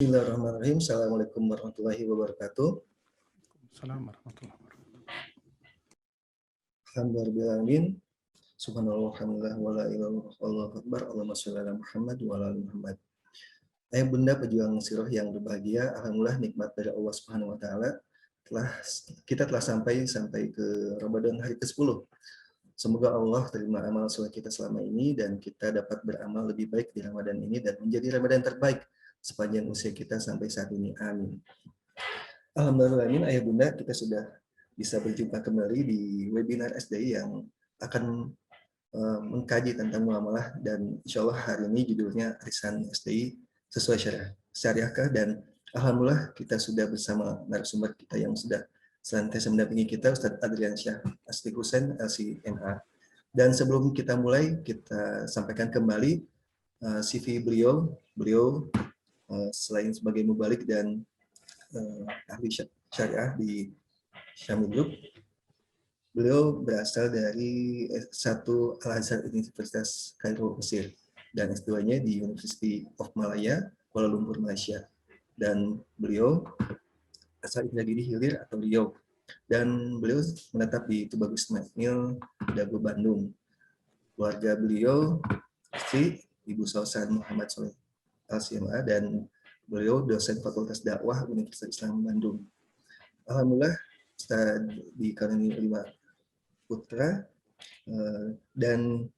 Bismillahirrahmanirrahim. Assalamualaikum warahmatullahi wabarakatuh. Assalamualaikum warahmatullahi wabarakatuh. Alhamdulillah. Subhanallah, alhamdulillah, wala ilaha illallah, Allahu akbar, Allahumma sholli ala Muhammad wa ala ali Muhammad. Ayah bunda pejuang siroh yang berbahagia, alhamdulillah nikmat dari Allah Subhanahu wa taala kita telah sampai ke Ramadan hari ke-10. Semoga Allah terima amal soleh kita selama ini dan kita dapat beramal lebih baik di Ramadan ini dan menjadi Ramadan terbaik sepanjang usia kita sampai saat ini. Amin. Alhamdulillah, ayah bunda, kita sudah bisa berjumpa kembali di webinar SDI yang akan mengkaji tentang muamalah, dan insya Allah hari ini judulnya Arisan SDI sesuai syariahkah, dan alhamdulillah kita sudah bersama narasumber kita yang sudah senantiasa mendampingi kita, Ustadz Adrian Syah Asri Husain LCMA. Dan sebelum kita mulai, kita sampaikan kembali CV beliau selain sebagai mubalik dan ahli syariah di Syamil Group, beliau berasal dari S1 Al-Azhar Universitas Kairo, Mesir, dan S2-nya di University of Malaya, Kuala Lumpur, Malaysia. Dan beliau asal Indragiri Hilir atau Riau. Dan beliau menetap di Tubagus Ismail, Dago, Bandung. Keluarga beliau, istri Ibu Sausan Muhammad Soleh LCMA, dan beliau dosen Fakultas Dakwah Universitas Islam Bandung. Alhamdulillah, Ustaz dikaruniai 5 putra, dan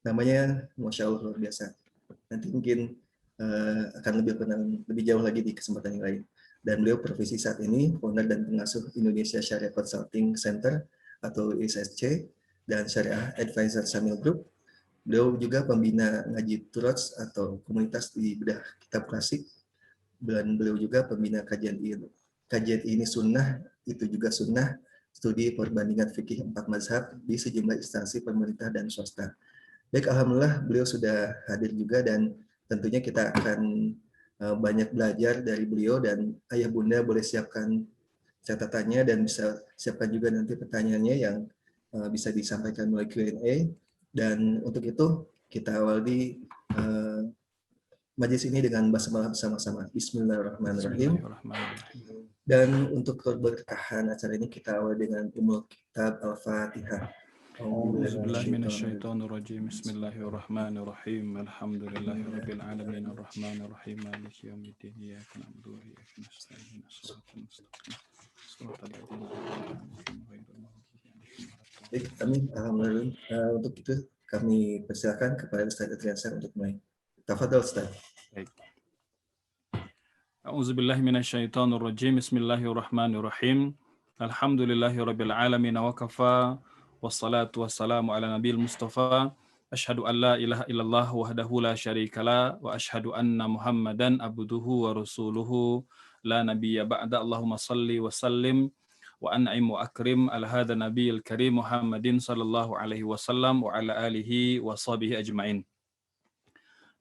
namanya Masya Allah luar biasa. Nanti mungkin akan lebih jauh lagi di kesempatan yang lain. Dan beliau profesi saat ini founder dan pengasuh Indonesia Syariah Consulting Center atau ISSC dan Syariah Advisor Syamil Group. Beliau juga pembina ngaji Turots atau komunitas di bedah kitab klasik. Dan beliau juga pembina kajian ini sunnah, itu juga sunnah, studi perbandingan fikih 4 mazhab di sejumlah instansi pemerintah dan swasta. Baik, alhamdulillah beliau sudah hadir juga, dan tentunya kita akan banyak belajar dari beliau, dan ayah bunda boleh siapkan catatannya dan bisa siapkan juga nanti pertanyaannya yang bisa disampaikan melalui Q&A. Dan untuk itu kita awali majelis ini dengan basmalah bersama-sama. Bismillahirrahmanirrahim. Dan untuk keberkahan acara ini kita awali dengan Ummul Kitab Al-Fatihah. Bismillahirrahmanirrahim. Bismillahirrahmanirrahim. Alhamdulillahirabbil alamin arrahmanirrahim maliki yaumiddin iyyaka na'budu wa iyyaka nasta'in shiratal mustaqim shiratal ladzina an'amta 'alaihim ghairil maghdubi 'alaihim. Baik, amin. Alhamdulillah. Untuk itu kami persilakan kepada Ustaz Adrian Syah untuk mulai. Tafadhol Ustaz. Baik. A'udzubillahi minasyaitonirrajim. Bismillahirrahmanirrahim. Alhamdulillahirabbil alamin wa kafa. Wassalatu wassalamu ala nabiyil mustafa. Asyhadu an la ilaha illallah wahdahu la syarikalah wa asyhadu anna Muhammadan abduhu wa rasuluhu la nabiyya ba'da. Allahumma salli wa sallim wa an'im wa akrim ala hadha nabiyil karim Muhammadin sallallahu alaihi wasallam wa ala alihi wa sahbihi ajmain.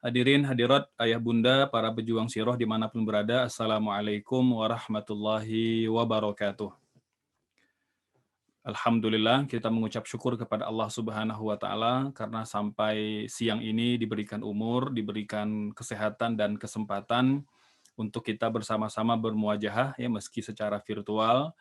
Hadirin hadirat ayah bunda para pejuang siroh dimanapun berada, assalamualaikum warahmatullahi wabarakatuh. Alhamdulillah kita mengucap syukur kepada Allah Subhanahu wa taala karena sampai siang ini diberikan umur, diberikan kesehatan dan kesempatan untuk kita bersama-sama bermuajahah ya meski secara virtual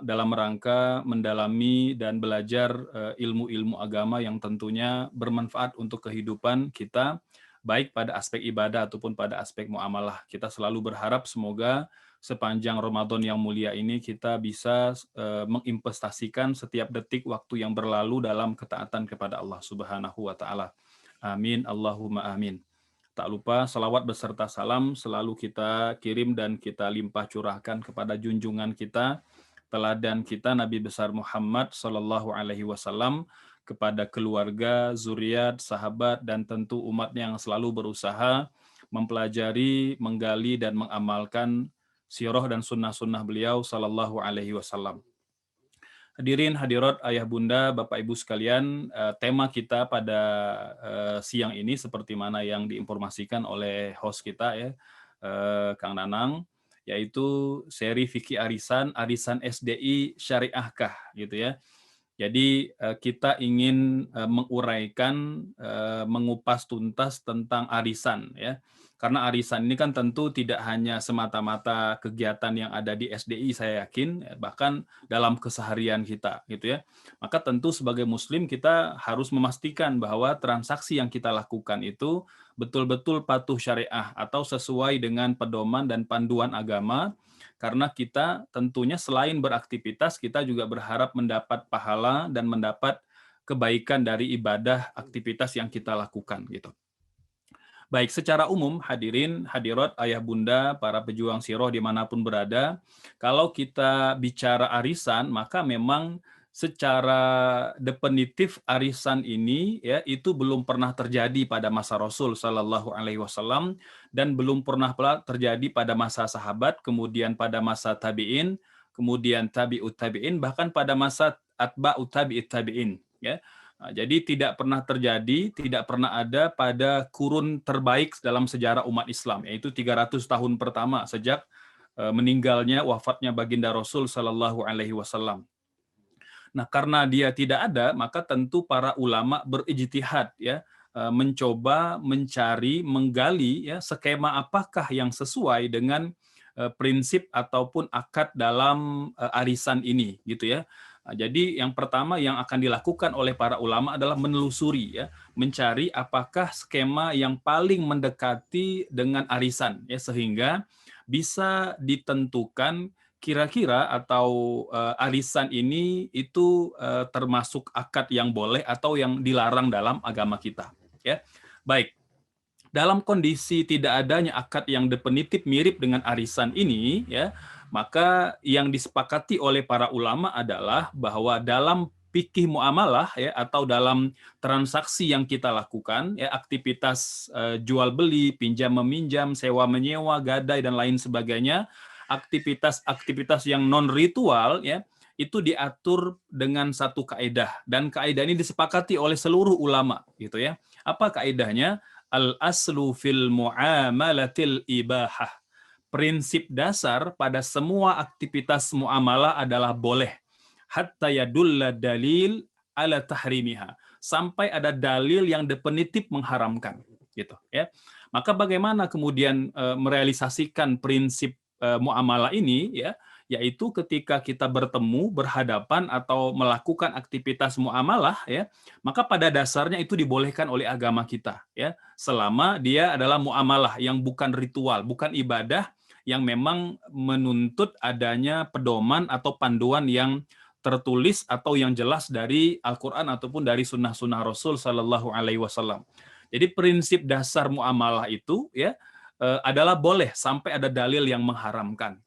dalam rangka mendalami dan belajar ilmu-ilmu agama yang tentunya bermanfaat untuk kehidupan kita baik pada aspek ibadah ataupun pada aspek muamalah. Kita selalu berharap semoga sepanjang Ramadan yang mulia ini kita bisa menginvestasikan setiap detik waktu yang berlalu dalam ketaatan kepada Allah Subhanahu wa taala. Amin Allahumma amin. Tak lupa salawat beserta salam selalu kita kirim dan kita limpah curahkan kepada junjungan kita, teladan kita Nabi besar Muhammad sallallahu alaihi wasallam, kepada keluarga, zuriat, sahabat dan tentu umatnya yang selalu berusaha mempelajari, menggali dan mengamalkan sirah dan sunnah-sunnah beliau sallallahu alaihi wasallam. Hadirin hadirat ayah bunda Bapak Ibu sekalian, tema kita pada siang ini seperti mana yang diinformasikan oleh host kita ya, Kang Nanang, yaitu seri fikih arisan SDI syariahkah gitu ya. Jadi kita ingin menguraikan, mengupas tuntas tentang arisan ya. Karena arisan ini kan tentu tidak hanya semata-mata kegiatan yang ada di SDI, saya yakin, bahkan dalam keseharian kita gitu ya. Maka tentu sebagai muslim kita harus memastikan bahwa transaksi yang kita lakukan itu betul-betul patuh syariah atau sesuai dengan pedoman dan panduan agama, karena kita tentunya selain beraktivitas, kita juga berharap mendapat pahala dan mendapat kebaikan dari ibadah aktivitas yang kita lakukan gitu. Baik, secara umum hadirin, hadirat, ayah bunda, para pejuang siroh dimanapun berada, kalau kita bicara arisan, maka memang secara definitif arisan ini ya itu belum pernah terjadi pada masa Rasul Shallallahu Alaihi Wasallam dan belum pernah pula terjadi pada masa sahabat, kemudian pada masa tabiin, kemudian tabiut tabiin, bahkan pada masa atba'ut tabi'it tabiin ya. Nah, jadi tidak pernah terjadi, tidak pernah ada pada kurun terbaik dalam sejarah umat Islam, yaitu 300 tahun pertama sejak meninggalnya, wafatnya baginda Rasul Shallallahu Alaihi Wasallam. Nah, karena dia tidak ada, maka tentu para ulama berijtihad ya, mencoba mencari, menggali ya skema apakah yang sesuai dengan prinsip ataupun akad dalam arisan ini gitu ya. Jadi yang pertama yang akan dilakukan oleh para ulama adalah menelusuri ya, mencari apakah skema yang paling mendekati dengan arisan ya, sehingga bisa ditentukan kira-kira atau arisan ini itu termasuk akad yang boleh atau yang dilarang dalam agama kita ya. Baik, dalam kondisi tidak adanya akad yang definitif mirip dengan arisan ini ya, maka yang disepakati oleh para ulama adalah bahwa dalam fikih muamalah ya, atau dalam transaksi yang kita lakukan ya, aktivitas jual beli, pinjam meminjam, sewa menyewa, gadai dan lain sebagainya, aktivitas-aktivitas yang non ritual ya, itu diatur dengan satu kaidah, dan kaidah ini disepakati oleh seluruh ulama gitu ya. Apa kaidahnya? Al-aslu fil muamalatil ibahah. Prinsip dasar pada semua aktivitas muamalah adalah boleh. Hatta yadulla dalil ala tahrimiha. Sampai ada dalil yang definitif mengharamkan. Gitu ya. Maka bagaimana kemudian merealisasikan prinsip muamalah ini ya, yaitu ketika kita bertemu, berhadapan atau melakukan aktivitas muamalah ya, maka pada dasarnya itu dibolehkan oleh agama kita ya, selama dia adalah muamalah yang bukan ritual, bukan ibadah yang memang menuntut adanya pedoman atau panduan yang tertulis atau yang jelas dari Al-Qur'an ataupun dari sunnah-sunnah Rasul Shallallahu Alaihi Wasallam. Jadi prinsip dasar muamalah itu ya adalah boleh sampai ada dalil yang mengharamkan.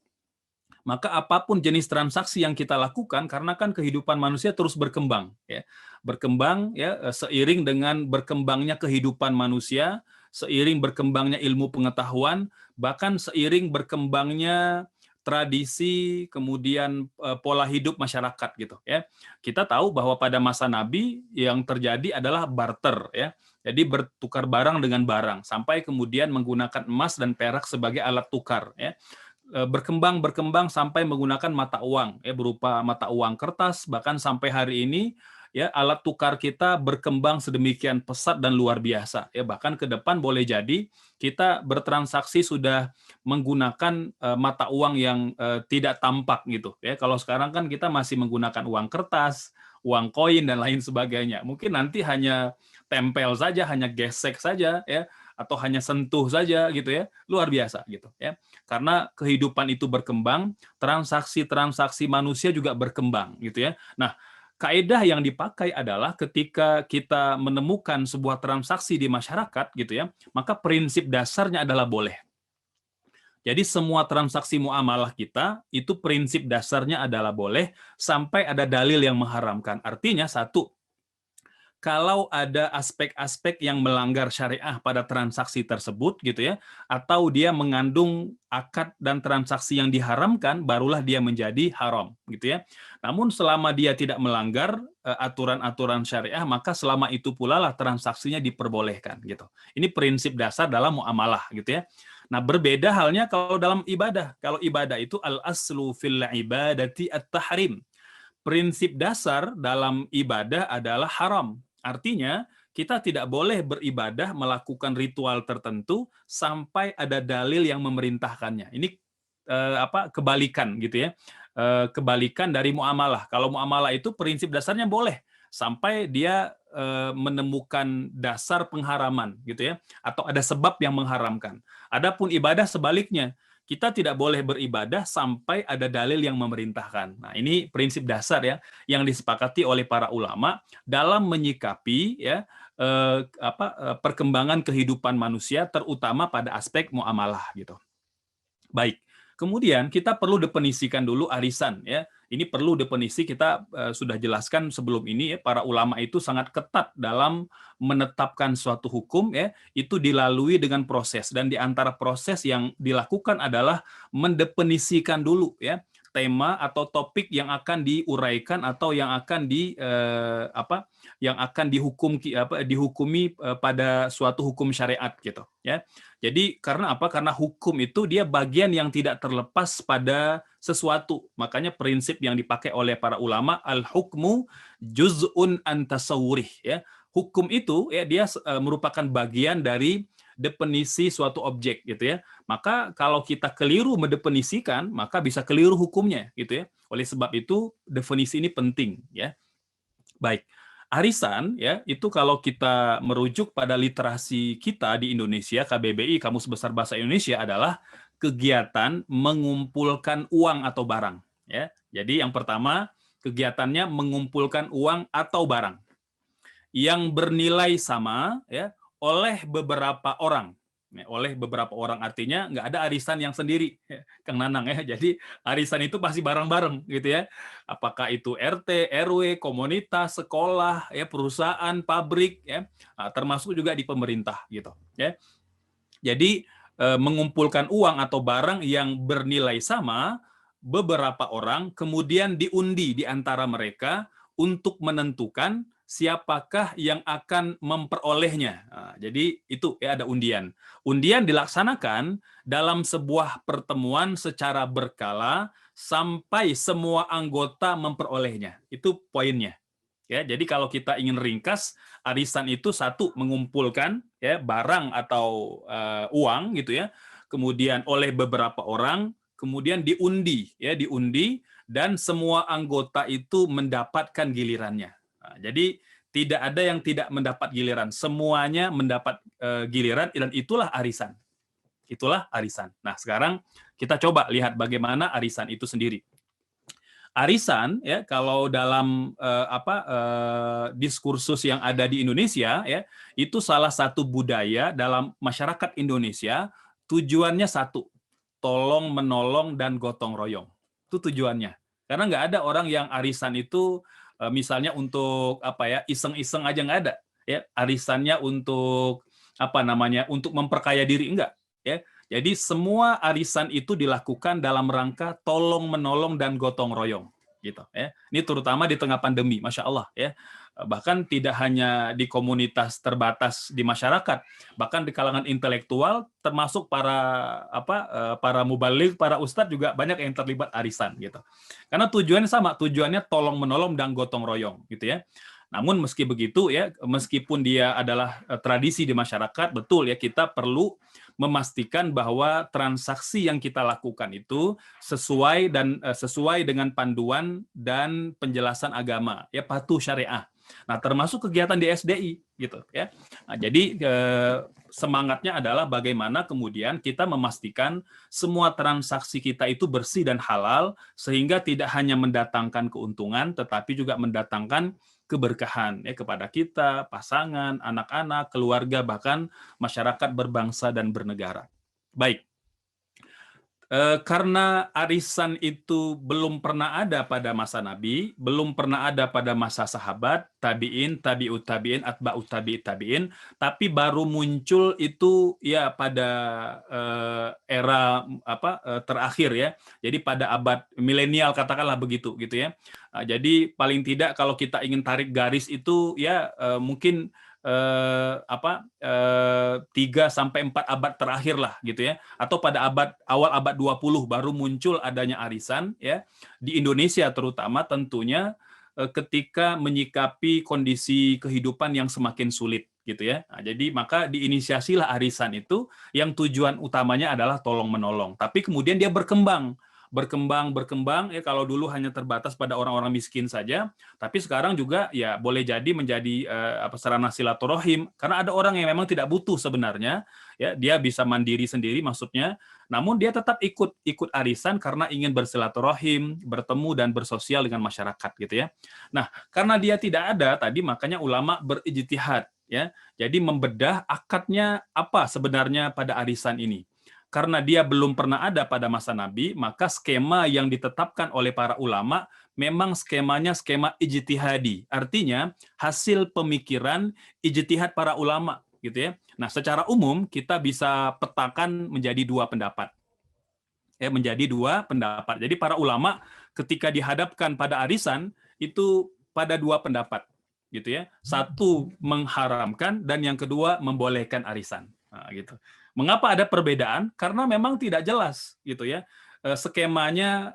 Maka apapun jenis transaksi yang kita lakukan, karena kan kehidupan manusia terus berkembang ya. Berkembang ya, seiring dengan berkembangnya kehidupan manusia, seiring berkembangnya ilmu pengetahuan, bahkan seiring berkembangnya tradisi, kemudian pola hidup masyarakat gitu ya. Kita tahu bahwa pada masa Nabi yang terjadi adalah barter ya. Jadi bertukar barang dengan barang sampai kemudian menggunakan emas dan perak sebagai alat tukar ya. Berkembang sampai menggunakan mata uang ya, berupa mata uang kertas, bahkan sampai hari ini ya alat tukar kita berkembang sedemikian pesat dan luar biasa ya, bahkan ke depan boleh jadi kita bertransaksi sudah menggunakan mata uang yang tidak tampak gitu ya. Kalau sekarang kan kita masih menggunakan uang kertas, uang koin dan lain sebagainya. Mungkin nanti hanya tempel saja, hanya gesek saja ya, atau hanya sentuh saja gitu ya, luar biasa gitu ya. Karena kehidupan itu berkembang, transaksi-transaksi manusia juga berkembang gitu ya. Nah, kaidah yang dipakai adalah ketika kita menemukan sebuah transaksi di masyarakat gitu ya, maka prinsip dasarnya adalah boleh. Jadi semua transaksi muamalah kita itu prinsip dasarnya adalah boleh sampai ada dalil yang mengharamkan. Artinya satu, kalau ada aspek-aspek yang melanggar syariah pada transaksi tersebut gitu ya, atau dia mengandung akad dan transaksi yang diharamkan, barulah dia menjadi haram gitu ya. Namun selama dia tidak melanggar aturan-aturan syariah, maka selama itu pula lah transaksinya diperbolehkan gitu. Ini prinsip dasar dalam muamalah gitu ya. Nah, berbeda halnya kalau dalam ibadah. Kalau ibadah itu al-aslu fil ibadati at-tahrim. prinsip dasar dalam ibadah adalah haram. Artinya, kita tidak boleh beribadah melakukan ritual tertentu sampai ada dalil yang memerintahkannya. Ini kebalikan gitu ya. Kebalikan dari muamalah. Kalau muamalah itu prinsip dasarnya boleh sampai dia menemukan dasar pengharaman gitu ya, atau ada sebab yang mengharamkan. Adapun ibadah sebaliknya, kita tidak boleh beribadah sampai ada dalil yang memerintahkan. Nah, ini prinsip dasar ya yang disepakati oleh para ulama dalam menyikapi ya perkembangan kehidupan manusia, terutama pada aspek muamalah gitu. Baik. Kemudian kita perlu definisikan dulu arisan ya. Ini perlu definisi, kita sudah jelaskan sebelum ini ya, para ulama itu sangat ketat dalam menetapkan suatu hukum ya, itu dilalui dengan proses, dan di antara proses yang dilakukan adalah mendefinisikan dulu ya tema atau topik yang akan diuraikan atau yang akan dihukumi pada suatu hukum syariat gitu ya. Jadi karena apa? Karena hukum itu dia bagian yang tidak terlepas pada sesuatu. Makanya prinsip yang dipakai oleh para ulama, al-hukmu juz'un an tasawwurih ya. Hukum itu ya dia merupakan bagian dari definisi suatu objek gitu ya. Maka kalau kita keliru mendefinisikan, maka bisa keliru hukumnya gitu ya. Oleh sebab itu definisi ini penting ya. Baik. Arisan ya itu kalau kita merujuk pada literasi kita di Indonesia, KBBI Kamus Besar Bahasa Indonesia, adalah kegiatan mengumpulkan uang atau barang ya. Jadi yang pertama, kegiatannya mengumpulkan uang atau barang yang bernilai sama ya oleh beberapa orang. Oleh beberapa orang artinya nggak ada arisan yang sendiri, Kang Nanang ya. Jadi arisan itu pasti bareng-bareng gitu ya. Apakah itu RT, RW, komunitas, sekolah, ya perusahaan, pabrik, ya, termasuk juga di pemerintah gitu. Ya. Jadi mengumpulkan uang atau barang yang bernilai sama beberapa orang, kemudian diundi di antara mereka untuk menentukan siapakah yang akan memperolehnya. Nah, jadi itu ya ada undian. Undian dilaksanakan dalam sebuah pertemuan secara berkala sampai semua anggota memperolehnya. Itu poinnya. Ya, jadi kalau kita ingin ringkas, arisan itu satu, mengumpulkan ya barang atau uang gitu ya. Kemudian oleh beberapa orang, kemudian diundi ya, diundi, dan semua anggota itu mendapatkan gilirannya. Nah, jadi tidak ada yang tidak mendapat giliran, semuanya mendapat giliran, dan itulah arisan. Itulah arisan. Nah, sekarang kita coba lihat bagaimana arisan itu sendiri. Arisan ya kalau dalam diskursus yang ada di Indonesia ya, itu salah satu budaya dalam masyarakat Indonesia, tujuannya satu, tolong menolong dan gotong royong. Itu tujuannya. Karena nggak ada orang yang arisan itu misalnya untuk iseng-iseng aja, nggak ada ya. Arisannya untuk untuk memperkaya diri, enggak ya. Jadi semua arisan itu dilakukan dalam rangka tolong menolong dan gotong royong gitu ya. Ini terutama di tengah pandemi, Masya Allah ya. Bahkan tidak hanya di komunitas terbatas di masyarakat, bahkan di kalangan intelektual, termasuk para mubalik, para ustadz juga banyak yang terlibat arisan gitu. Karena tujuannya sama, tujuannya tolong menolong dan gotong royong gitu ya. Namun meski begitu ya, meskipun dia adalah tradisi di masyarakat, betul ya, kita perlu memastikan bahwa transaksi yang kita lakukan itu sesuai dengan panduan dan penjelasan agama, ya, patuh syariah. Nah, termasuk kegiatan di SDI gitu ya. Nah, jadi semangatnya adalah bagaimana kemudian kita memastikan semua transaksi kita itu bersih dan halal, sehingga tidak hanya mendatangkan keuntungan tetapi juga mendatangkan keberkahan ya kepada kita, pasangan, anak-anak, keluarga, bahkan masyarakat berbangsa dan bernegara. Baik. Karena arisan itu belum pernah ada pada masa Nabi, belum pernah ada pada masa sahabat, tabi'in, tabi'ut tabi'in, atba'ut tabi'it tabi'in, tapi baru muncul itu ya pada era terakhir ya. Jadi pada abad milenial katakanlah begitu gitu ya. Jadi paling tidak kalau kita ingin tarik garis itu ya mungkin 3 sampai 4 abad terakhir lah gitu ya, atau pada awal abad 20 baru muncul adanya arisan ya di Indonesia terutama tentunya ketika menyikapi kondisi kehidupan yang semakin sulit gitu ya. Nah, jadi maka diinisiasilah arisan itu yang tujuan utamanya adalah tolong menolong. Tapi kemudian dia berkembang ya, kalau dulu hanya terbatas pada orang-orang miskin saja, tapi sekarang juga ya boleh jadi menjadi sarana silaturahim karena ada orang yang memang tidak butuh sebenarnya ya, dia bisa mandiri sendiri maksudnya, namun dia tetap ikut arisan karena ingin bersilaturahim, bertemu dan bersosial dengan masyarakat gitu ya. Nah, karena dia tidak ada tadi makanya ulama berijtihad ya. Jadi membedah akadnya apa sebenarnya pada arisan ini. Karena dia belum pernah ada pada masa Nabi, maka skema yang ditetapkan oleh para ulama memang skemanya skema ijtihadi. Artinya hasil pemikiran ijtihad para ulama gitu ya. Nah, secara umum kita bisa petakan menjadi dua pendapat. Jadi para ulama ketika dihadapkan pada arisan itu pada dua pendapat gitu ya. Satu mengharamkan dan yang kedua membolehkan arisan. Nah, gitu. Mengapa ada perbedaan? Karena memang tidak jelas gitu ya. Skemanya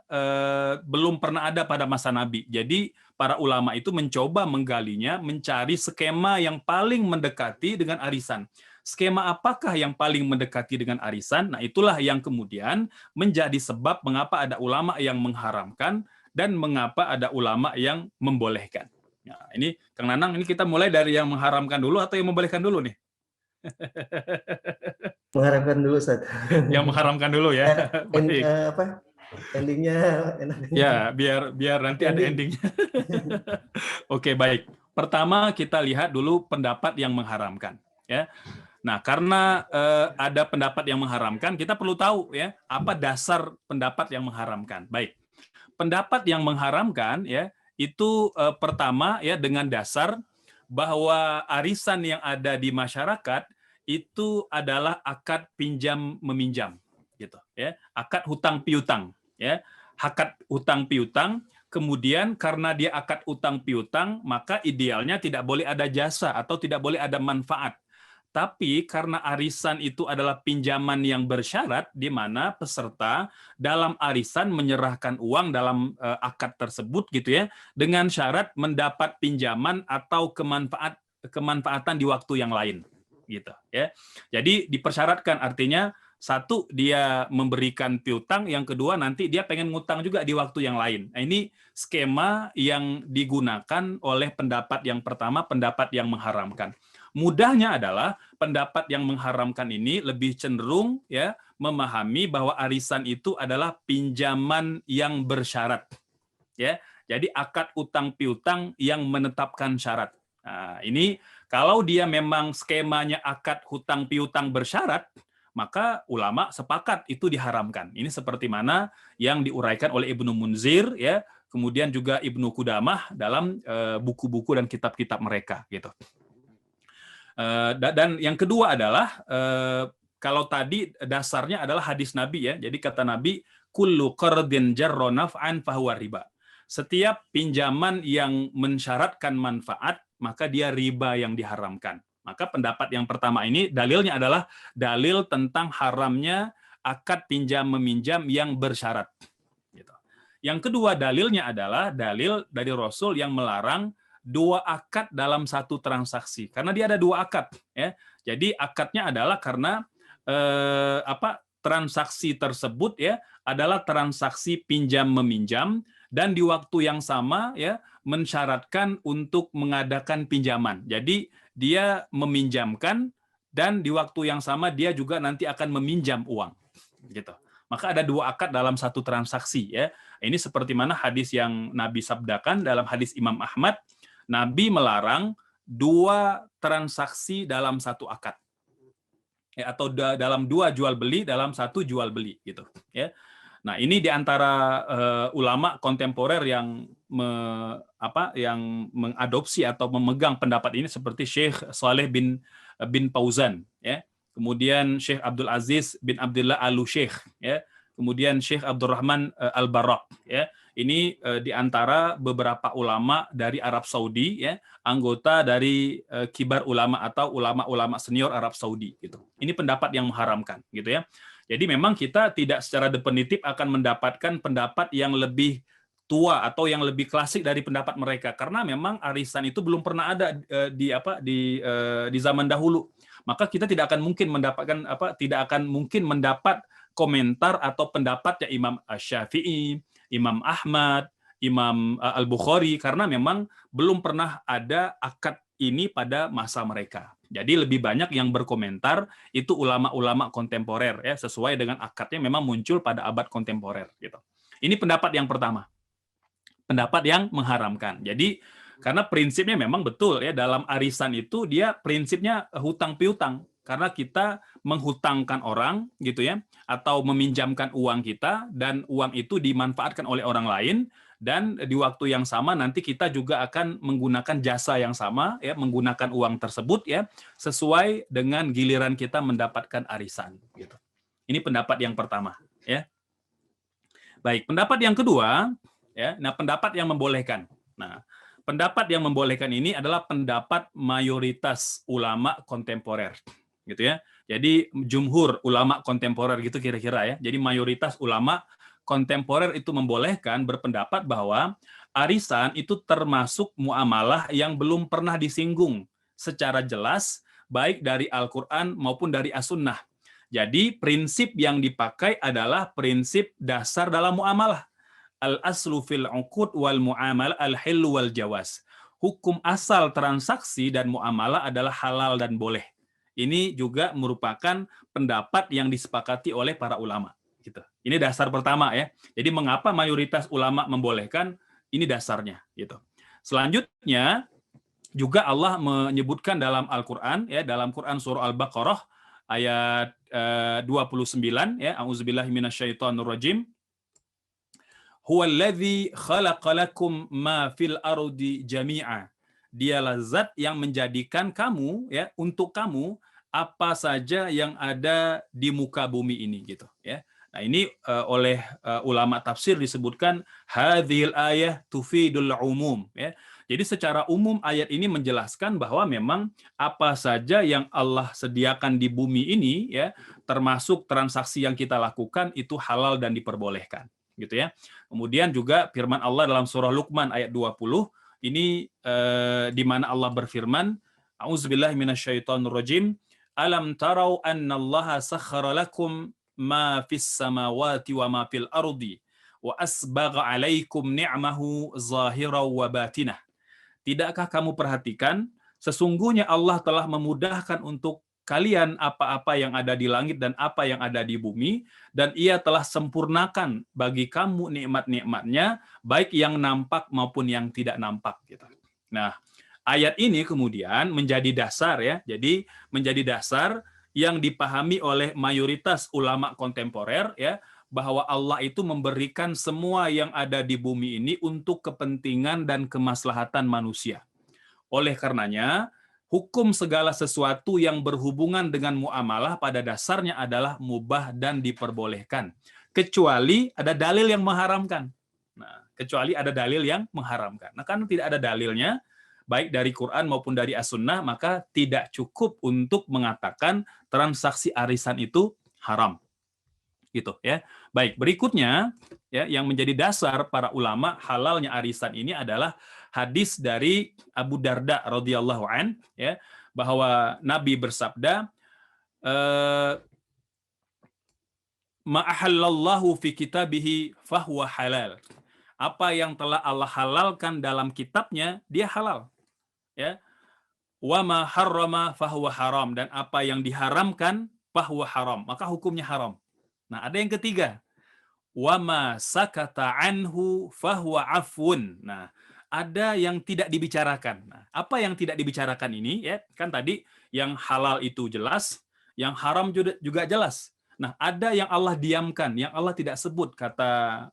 belum pernah ada pada masa Nabi. Jadi para ulama itu mencoba menggalinya, mencari skema yang paling mendekati dengan arisan. Skema apakah yang paling mendekati dengan arisan? Nah, itulah yang kemudian menjadi sebab mengapa ada ulama yang mengharamkan dan mengapa ada ulama yang membolehkan. Nah, ini Kang Nanang, ini kita mulai dari yang mengharamkan dulu atau yang membolehkan dulu nih? Mengharapkan dulu, Ustaz. Yang mengharamkan dulu ya. Baik. Endingnya enak. Ya, biar nanti ada endingnya. Oke, baik. Pertama kita lihat dulu pendapat yang mengharamkan ya. Nah, karena ada pendapat yang mengharamkan, kita perlu tahu ya, apa dasar pendapat yang mengharamkan. Baik. Pendapat yang mengharamkan ya, itu pertama ya dengan dasar bahwa arisan yang ada di masyarakat itu adalah akad pinjam meminjam gitu ya, akad hutang piutang ya, akad hutang piutang. Kemudian karena dia akad utang piutang, maka idealnya tidak boleh ada jasa atau tidak boleh ada manfaat. Tapi karena arisan itu adalah pinjaman yang bersyarat, di mana peserta dalam arisan menyerahkan uang dalam akad tersebut gitu ya, dengan syarat mendapat pinjaman atau kemanfaatan di waktu yang lain gitu ya. Jadi dipersyaratkan, artinya satu dia memberikan piutang, yang kedua nanti dia pengen ngutang juga di waktu yang lain. Nah, ini skema yang digunakan oleh pendapat yang pertama, pendapat yang mengharamkan. Mudahnya adalah pendapat yang mengharamkan ini lebih cenderung ya memahami bahwa arisan itu adalah pinjaman yang bersyarat ya. Jadi akad utang piutang yang menetapkan syarat. Nah, ini kalau dia memang skemanya akad hutang piutang bersyarat, maka ulama sepakat itu diharamkan. Ini seperti mana yang diuraikan oleh Ibnu Munzir ya, kemudian juga Ibnu Qudamah dalam buku-buku dan kitab-kitab mereka gitu. Dan yang kedua adalah kalau tadi dasarnya adalah hadis Nabi ya. Jadi kata Nabi, kullu qardin jarra naf'an fahuwa riba. Setiap pinjaman yang mensyaratkan manfaat, maka dia riba yang diharamkan. Maka pendapat yang pertama ini dalilnya adalah dalil tentang haramnya akad pinjam meminjam yang bersyarat. Gitu. Yang kedua dalilnya adalah dalil dari Rasul yang melarang dua akad dalam satu transaksi, karena dia ada dua akad ya. Jadi akadnya adalah karena transaksi tersebut ya adalah transaksi pinjam meminjam dan di waktu yang sama ya mensyaratkan untuk mengadakan pinjaman. Jadi dia meminjamkan dan di waktu yang sama dia juga nanti akan meminjam uang gitu. Maka ada dua akad dalam satu transaksi ya. Ini seperti mana hadis yang Nabi sabdakan dalam hadis Imam Ahmad, Nabi melarang dua transaksi dalam satu akad, ya, atau dalam dua jual beli dalam satu jual beli gitu. Ya. Nah ini diantara ulama kontemporer yang mengadopsi atau memegang pendapat ini seperti Syekh Saleh bin Fauzan, ya. Kemudian Syekh Abdul Aziz bin Abdullah Al-Syekh, ya. kemudian Syekh Abdurrahman Al-Barak, ya. Ini di antara beberapa ulama dari Arab Saudi, ya, anggota dari kibar ulama atau ulama-ulama senior Arab Saudi, gitu. Ini pendapat yang mengharamkan, gitu ya. Jadi memang kita tidak secara definitif akan mendapatkan pendapat yang lebih tua atau yang lebih klasik dari pendapat mereka, karena memang arisan itu belum pernah ada di zaman dahulu. Maka kita tidak akan mungkin mendapat komentar atau pendapatnya Imam Asy-Syafi'i, Imam Ahmad, Imam Al-Bukhari, karena memang belum pernah ada akad ini pada masa mereka. Jadi lebih banyak yang berkomentar itu ulama-ulama kontemporer, ya, sesuai dengan akadnya memang muncul pada abad kontemporer, gitu. Ini pendapat yang pertama. Pendapat yang mengharamkan. Jadi karena prinsipnya memang betul, ya, dalam arisan itu dia prinsipnya hutang piutang, karena kita menghutangkan orang, gitu ya, atau meminjamkan uang kita dan uang itu dimanfaatkan oleh orang lain, dan di waktu yang sama nanti kita juga akan menggunakan jasa yang sama, ya, menggunakan uang tersebut, ya, sesuai dengan giliran kita mendapatkan arisan, gitu. Ini pendapat yang pertama, ya. Baik, pendapat yang kedua, ya. Nah, pendapat yang membolehkan. Nah, pendapat yang membolehkan ini adalah pendapat mayoritas ulama kontemporer, gitu ya. Jadi jumhur ulama kontemporer gitu kira-kira, ya. Jadi mayoritas ulama kontemporer itu membolehkan, berpendapat bahwa arisan itu termasuk muamalah yang belum pernah disinggung secara jelas baik dari Al-Qur'an maupun dari As-Sunnah. Jadi prinsip yang dipakai adalah prinsip dasar dalam muamalah. Al-aslu fil 'uqud wal muamalah al-hillu wal jawaz. Hukum asal transaksi dan muamalah adalah halal dan boleh. Ini juga merupakan pendapat yang disepakati oleh para ulama, gitu. Ini dasar pertama, ya. Jadi mengapa mayoritas ulama membolehkan? Ini dasarnya, gitu. Selanjutnya juga Allah menyebutkan dalam Al-Qur'an, ya, dalam Quran surah Al-Baqarah ayat 29, ya, auzubillahi minasyaitonir rajim. Huwallazi khalaqalakum ma fil ardi jami'a. Dialah zat yang menjadikan kamu, ya, untuk kamu apa saja yang ada di muka bumi ini, gitu, ya. Nah, ini oleh ulama tafsir disebutkan hadhil ayah tufidul umum, ya. Jadi secara umum ayat ini menjelaskan bahwa memang apa saja yang Allah sediakan di bumi ini, ya, termasuk transaksi yang kita lakukan itu halal dan diperbolehkan, gitu ya. Kemudian juga firman Allah dalam surah Luqman ayat 20, ini di mana Allah berfirman, A'udzubillahi minasyaitonirrajim, alam tarau annallaha sakhkhara lakum ma fis samawati wa ma fil ardi wa asbagha 'alaikum ni'mahu zahirau wa batinah. Tidakkah kamu perhatikan sesungguhnya Allah telah memudahkan untuk kalian apa-apa yang ada di langit dan apa yang ada di bumi, dan Ia telah sempurnakan bagi kamu nikmat-nikmatnya, baik yang nampak maupun yang tidak nampak, gitu. Nah, ayat ini kemudian menjadi dasar, ya. Jadi menjadi dasar yang dipahami oleh mayoritas ulama kontemporer, ya, bahwa Allah itu memberikan semua yang ada di bumi ini untuk kepentingan dan kemaslahatan manusia. Oleh karenanya, hukum segala sesuatu yang berhubungan dengan muamalah pada dasarnya adalah mubah dan diperbolehkan, kecuali ada dalil yang mengharamkan. Nah, kecuali ada dalil yang mengharamkan. Nah, karena tidak ada dalilnya, baik dari Quran maupun dari As-Sunnah, maka tidak cukup untuk mengatakan transaksi arisan itu haram, gitu, ya. Baik, berikutnya, ya, yang menjadi dasar para ulama halalnya arisan ini adalah hadis dari Abu Darda radhiyallahu an, ya, bahwa Nabi bersabda, ma ahallallahu fi kitabihi fahuwa halal. Apa yang telah Allah halalkan dalam kitabnya, dia halal, ya. Wa ma harrama fahuwa haram, dan apa yang diharamkan fahuwa haram, maka hukumnya haram. Nah, ada yang ketiga, wa ma sakata anhu fahuwa afun. Nah, ada yang tidak dibicarakan. Nah, apa yang tidak dibicarakan ini, ya, kan tadi yang halal itu jelas, yang haram juga jelas. Nah, ada yang Allah diamkan, yang Allah tidak sebut, kata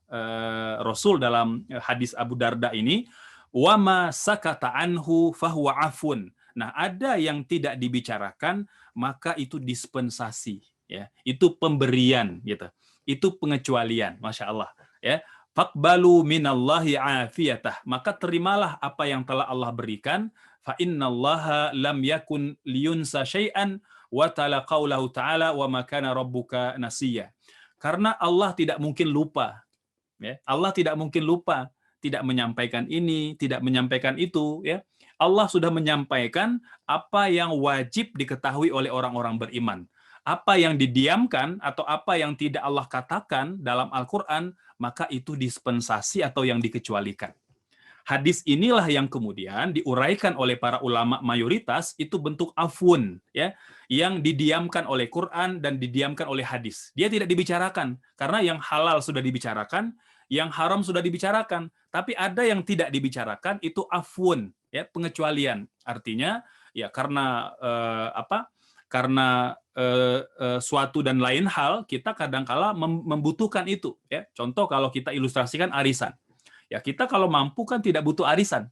Rasul dalam hadis Abu Darda ini, wa ma sakata anhu fahuwa afun. Nah, ada yang tidak dibicarakan, maka itu dispensasi, ya. Itu pemberian gitu. Itu pengecualian, Masya Allah, ya. Faqbalu minallahi afiyatah, maka terimalah apa yang telah Allah berikan. Fa innallaha lam yakun liyunsa syai'an wa tala qaulahu ta'ala wa ma kana rabbuka nasiya. Karena Allah tidak mungkin lupa, ya. Allah tidak mungkin lupa, tidak menyampaikan ini, tidak menyampaikan itu, ya. Allah sudah menyampaikan apa yang wajib diketahui oleh orang-orang beriman. Apa yang didiamkan atau apa yang tidak Allah katakan dalam Al-Qur'an, maka itu dispensasi atau yang dikecualikan. Hadis inilah yang kemudian diuraikan oleh para ulama mayoritas itu bentuk afun, ya, yang didiamkan oleh Quran dan didiamkan oleh hadis. Dia tidak dibicarakan karena yang halal sudah dibicarakan, yang haram sudah dibicarakan, tapi ada yang tidak dibicarakan itu afun, ya, pengecualian. Artinya ya karena Karena suatu dan lain hal kita kadangkala membutuhkan itu, ya. Contoh kalau kita ilustrasikan arisan. Ya, kita kalau mampu kan tidak butuh arisan.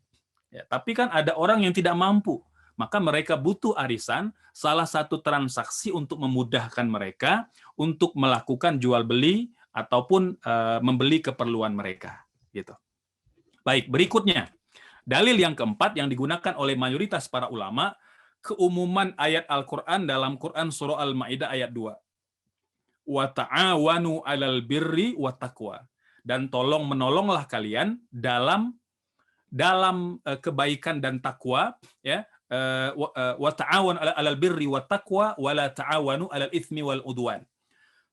Ya, tapi kan ada orang yang tidak mampu, maka mereka butuh arisan, salah satu transaksi untuk memudahkan mereka untuk melakukan jual beli ataupun membeli keperluan mereka, gitu. Baik, berikutnya. Dalil yang keempat yang digunakan oleh mayoritas para ulama, keumuman ayat Al-Qur'an dalam Quran surah Al-Maidah ayat 2. Wa ta'awanu 'alal birri wat taqwa. Dan tolong menolonglah kalian dalam kebaikan dan takwa, ya. Wa ta'awanu 'alal birri wat taqwa wa la ta'awanu 'alal itsmi wal udwan.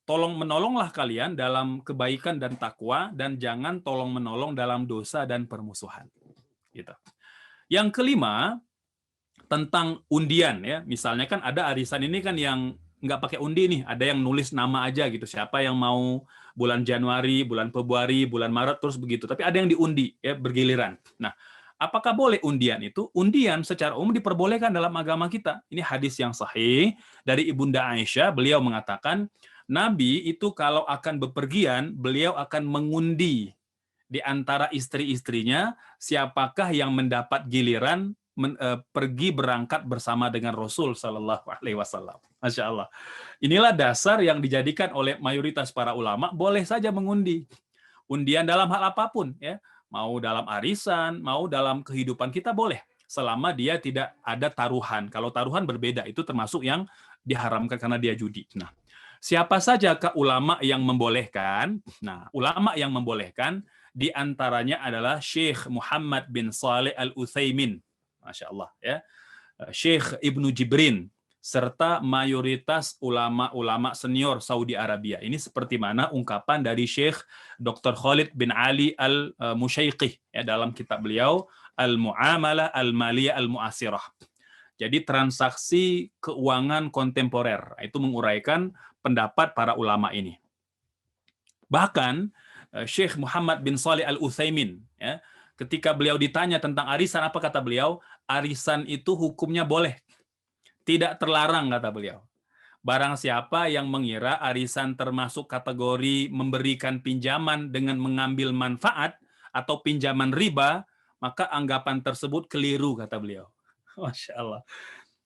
Tolong menolonglah kalian dalam kebaikan dan takwa dan jangan tolong menolong dalam dosa dan permusuhan. Gitu. Yang kelima, tentang undian, ya. Misalnya kan ada arisan ini kan yang nggak pakai undi nih, ada yang nulis nama aja gitu. Siapa yang mau bulan Januari, bulan Februari, bulan Maret terus begitu. Tapi ada yang diundi, ya, bergiliran. Nah, apakah boleh undian itu? Undian secara umum diperbolehkan dalam agama kita. Ini hadis yang sahih dari Ibunda Aisyah, beliau mengatakan Nabi itu kalau akan bepergian, beliau akan mengundi di antara istri-istrinya siapakah yang mendapat giliran pergi berangkat bersama dengan Rasul Shallallahu Alaihi Wasallam. Masya Allah. Inilah dasar yang dijadikan oleh mayoritas para ulama, boleh saja mengundi. Undian dalam hal apapun, ya, mau dalam arisan, mau dalam kehidupan kita boleh, selama dia tidak ada taruhan. Kalau taruhan berbeda, itu termasuk yang diharamkan karena dia judi. Nah, siapa saja ke ulama yang membolehkan? Nah, ulama yang membolehkan di antaranya adalah Syekh Muhammad bin Saleh Al-Utsaimin, Masya Allah, ya, Syekh Ibnu Jibrin, serta mayoritas ulama-ulama senior Saudi Arabia. Ini seperti mana ungkapan dari Syekh Dr. Khalid bin Ali Al-Musyaiqih, ya, dalam kitab beliau Al-Mu'amalah Al-Maliyah Al-Mu'asirah. Jadi transaksi keuangan kontemporer, itu menguraikan pendapat para ulama ini. Bahkan Syekh Muhammad bin Saleh Al-Utsaimin, ya, ketika beliau ditanya tentang arisan, apa kata beliau? Arisan itu hukumnya boleh, tidak terlarang, kata beliau. Barang siapa yang mengira arisan termasuk kategori memberikan pinjaman dengan mengambil manfaat atau pinjaman riba, maka anggapan tersebut keliru, kata beliau. Masya Allah.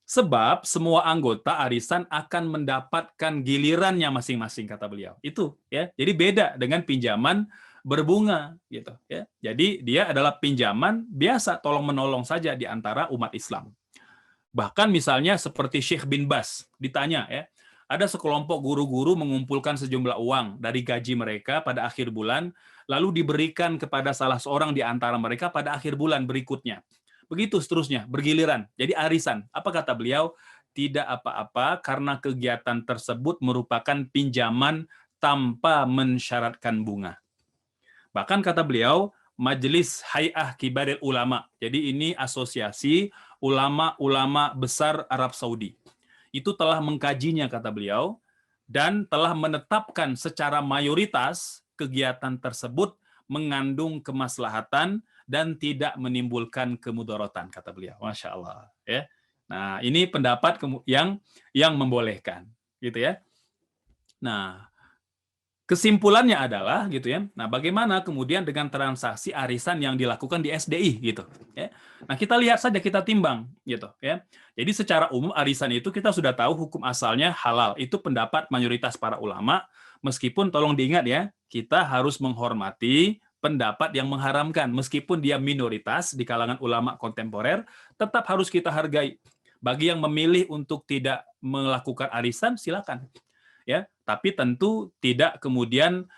Sebab semua anggota arisan akan mendapatkan gilirannya masing-masing, kata beliau. Itu, ya. Jadi beda dengan pinjaman berbunga, gitu, ya. Jadi dia adalah pinjaman biasa, tolong-menolong saja di antara umat Islam. Bahkan misalnya seperti Syekh bin Bas ditanya, ya, ada sekelompok guru-guru mengumpulkan sejumlah uang dari gaji mereka pada akhir bulan, lalu diberikan kepada salah seorang di antara mereka pada akhir bulan berikutnya. Begitu seterusnya, bergiliran. Jadi arisan. Apa kata beliau? Tidak apa-apa karena kegiatan tersebut merupakan pinjaman tanpa mensyaratkan bunga. Bahkan kata beliau, Majelis Hay'ah Kibaril Ulama. Jadi ini asosiasi ulama-ulama besar Arab Saudi. Itu telah mengkajinya, kata beliau, dan telah menetapkan secara mayoritas kegiatan tersebut mengandung kemaslahatan dan tidak menimbulkan kemudaratan, kata beliau. Masya Allah, ya. Nah, ini pendapat yang membolehkan, gitu, ya. Nah, kesimpulannya adalah gitu ya. Nah, bagaimana kemudian dengan transaksi arisan yang dilakukan di SDI gitu ya. Nah, kita lihat saja, kita timbang gitu ya. Jadi secara umum arisan itu kita sudah tahu hukum asalnya halal. Itu pendapat mayoritas para ulama, meskipun tolong diingat ya, kita harus menghormati pendapat yang mengharamkan meskipun dia minoritas di kalangan ulama kontemporer, tetap harus kita hargai. Bagi yang memilih untuk tidak melakukan arisan, silakan. Ya, tapi tentu tidak kemudian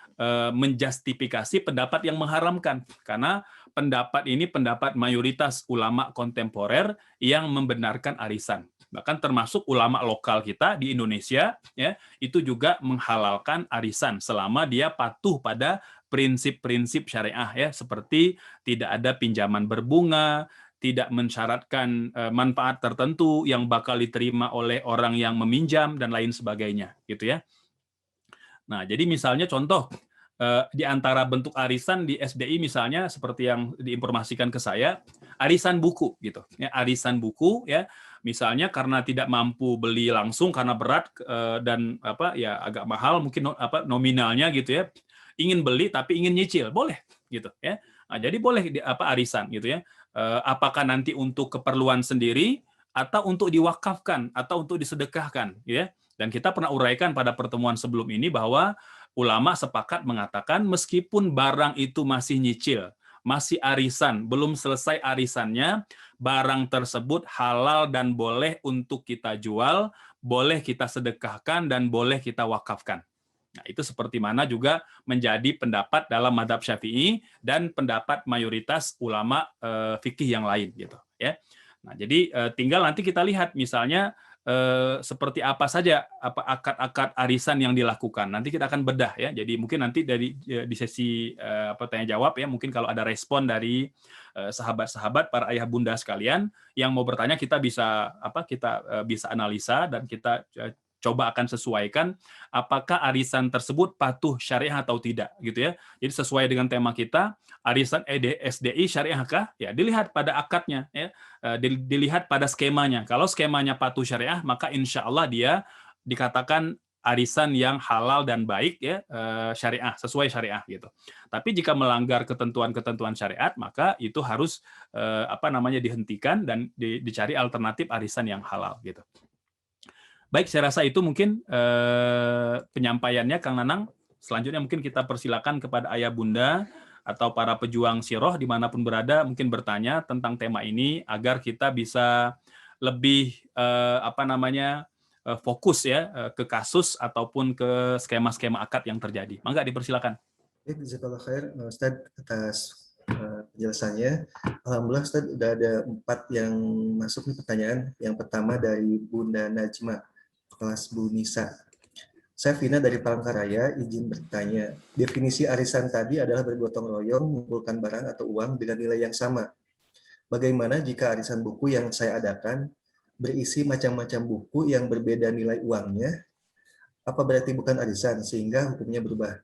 menjustifikasi pendapat yang mengharamkan, karena pendapat ini pendapat mayoritas ulama kontemporer yang membenarkan arisan. Bahkan termasuk ulama lokal kita di Indonesia ya, itu juga menghalalkan arisan selama dia patuh pada prinsip-prinsip syariah ya, seperti tidak ada pinjaman berbunga, tidak mensyaratkan manfaat tertentu yang bakal diterima oleh orang yang meminjam dan lain sebagainya, gitu ya. Nah, jadi misalnya contoh di antara bentuk arisan di SDI misalnya seperti yang diinformasikan ke saya, arisan buku gitu. Ya, arisan buku ya, misalnya karena tidak mampu beli langsung karena berat dan apa ya agak mahal mungkin nominalnya gitu ya. Ingin beli tapi ingin nyicil, boleh gitu ya. Nah, jadi boleh arisan gitu ya. Apakah nanti untuk keperluan sendiri atau untuk diwakafkan atau untuk disedekahkan ya. Dan kita pernah uraikan pada pertemuan sebelum ini bahwa ulama sepakat mengatakan meskipun barang itu masih nyicil, masih arisan, belum selesai arisannya, barang tersebut halal dan boleh untuk kita jual, boleh kita sedekahkan dan boleh kita wakafkan. Nah, itu seperti mana juga menjadi pendapat dalam mazhab Syafi'i dan pendapat mayoritas ulama fikih yang lain gitu ya. Nah, jadi tinggal nanti kita lihat misalnya seperti apa saja akad-akad arisan yang dilakukan. Nanti kita akan bedah ya. Jadi mungkin nanti di sesi tanya jawab ya, mungkin kalau ada respon dari sahabat-sahabat para ayah bunda sekalian yang mau bertanya, kita bisa bisa analisa dan kita coba akan sesuaikan apakah arisan tersebut patuh syariah atau tidak gitu ya. Jadi sesuai dengan tema kita, arisan SDI syariahkah? Ya, dilihat pada akadnya ya. Dilihat pada skemanya. Kalau skemanya patuh syariah, maka insya Allah dia dikatakan arisan yang halal dan baik ya, syariah, sesuai syariah gitu. Tapi jika melanggar ketentuan-ketentuan syariat, maka itu harus dihentikan dan dicari alternatif arisan yang halal gitu. Baik, saya rasa itu mungkin penyampaiannya Kang Nanang. Selanjutnya mungkin kita persilakan kepada ayah bunda atau para pejuang siroh dimanapun berada mungkin bertanya tentang tema ini agar kita bisa lebih fokus ya ke kasus ataupun ke skema-skema akad yang terjadi. Mangga dipersilakan. Jazakallah khair Ustaz atas penjelasannya. Alhamdulillah Ustaz sudah ada 4 yang masuk nih pertanyaan. Yang pertama dari Bunda Najma, kelas Bu Nisa. Saya Vina dari Palangkaraya, izin bertanya. Definisi arisan tadi adalah bergotong royong mengumpulkan barang atau uang dengan nilai yang sama. Bagaimana jika arisan buku yang saya adakan berisi macam-macam buku yang berbeda nilai uangnya? Apa berarti bukan arisan sehingga hukumnya berubah?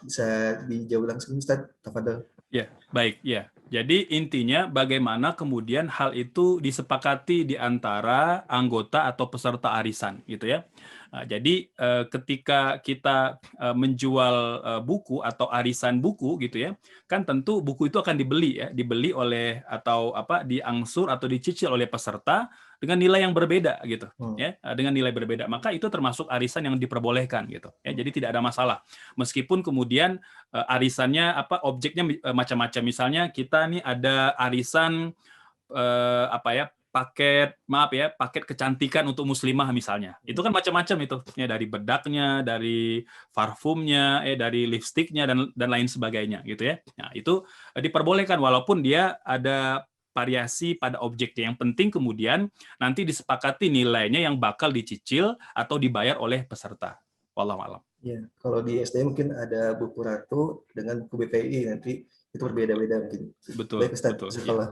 Bisa dijawab langsung Ustaz? Tafadhol. Ya, baik ya. Jadi intinya bagaimana kemudian hal itu disepakati di antara anggota atau peserta arisan gitu ya. Jadi ketika kita menjual buku atau arisan buku gitu ya, kan tentu buku itu akan dibeli ya, dibeli oleh atau diangsur atau dicicil oleh peserta dengan nilai yang berbeda gitu ya, dengan nilai berbeda. Maka itu termasuk arisan yang diperbolehkan gitu ya. Jadi tidak ada masalah. Meskipun kemudian arisannya objeknya macam-macam. Misalnya kita nih ada arisan paket kecantikan untuk muslimah misalnya. Itu kan macam-macam itu. Ya, dari bedaknya, dari parfumnya, dari lipstiknya dan lain sebagainya gitu ya. Nah, itu diperbolehkan walaupun dia ada variasi pada objeknya. Yang penting kemudian nanti disepakati nilainya yang bakal dicicil atau dibayar oleh peserta. Wallahu a'lam. Ya, kalau di SD mungkin ada buku Ratu dengan buku BPI, nanti itu berbeda-beda mungkin. Betul. Baik Ustaz, betul, sekolah.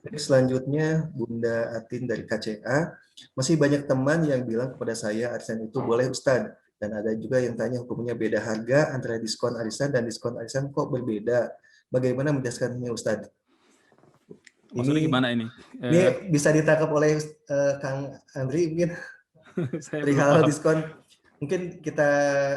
Ya. Selanjutnya Bunda Atin dari KCA, masih banyak teman yang bilang kepada saya arisan itu boleh Ustaz, dan ada juga yang tanya hukumnya beda harga antara diskon arisan dan diskon arisan kok berbeda. Bagaimana menjelaskannya Ustaz? Maksudnya gimana ini? Ini bisa ditangkap oleh Kang Andri mungkin Saya perihal diskon. Mungkin kita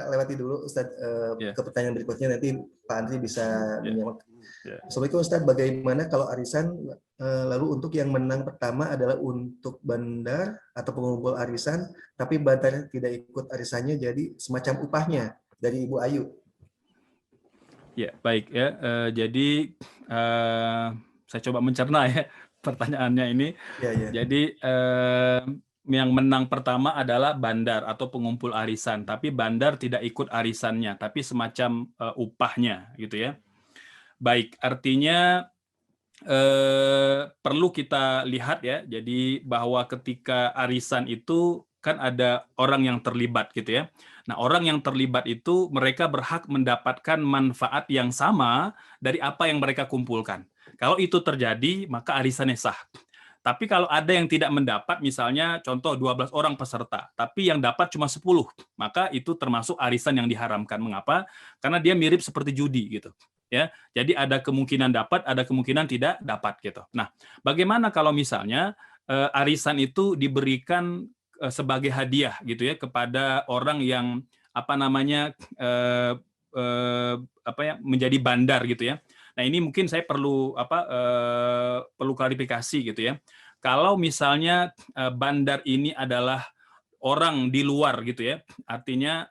lewati dulu Ustadz Ya, ke pertanyaan berikutnya, nanti Pak Andri bisa ya, menjawab. ya. Assalamualaikum Ustadz, bagaimana kalau arisan lalu untuk yang menang pertama adalah untuk bandar atau pengumpul arisan, tapi bandar tidak ikut arisannya jadi semacam upahnya dari Ibu Ayu. Ya, baik ya. Jadi saya coba mencerna ya pertanyaannya ini. Ya, ya. Jadi yang menang pertama adalah bandar atau pengumpul arisan, tapi bandar tidak ikut arisannya, tapi semacam upahnya gitu ya. Baik, artinya perlu kita lihat ya. Jadi bahwa ketika arisan itu kan ada orang yang terlibat gitu ya. Nah, orang yang terlibat itu mereka berhak mendapatkan manfaat yang sama dari apa yang mereka kumpulkan. Kalau itu terjadi, maka arisannya sah. Tapi kalau ada yang tidak mendapat, misalnya contoh 12 orang peserta, tapi yang dapat cuma 10, maka itu termasuk arisan yang diharamkan. Mengapa? Karena dia mirip seperti judi gitu. Ya, jadi ada kemungkinan dapat, ada kemungkinan tidak dapat gitu. Nah, bagaimana kalau misalnya arisan itu diberikan sebagai hadiah gitu ya kepada orang yang apa namanya menjadi bandar gitu ya. Nah, ini mungkin saya perlu perlu klarifikasi gitu ya. Kalau misalnya bandar ini adalah orang di luar gitu ya, artinya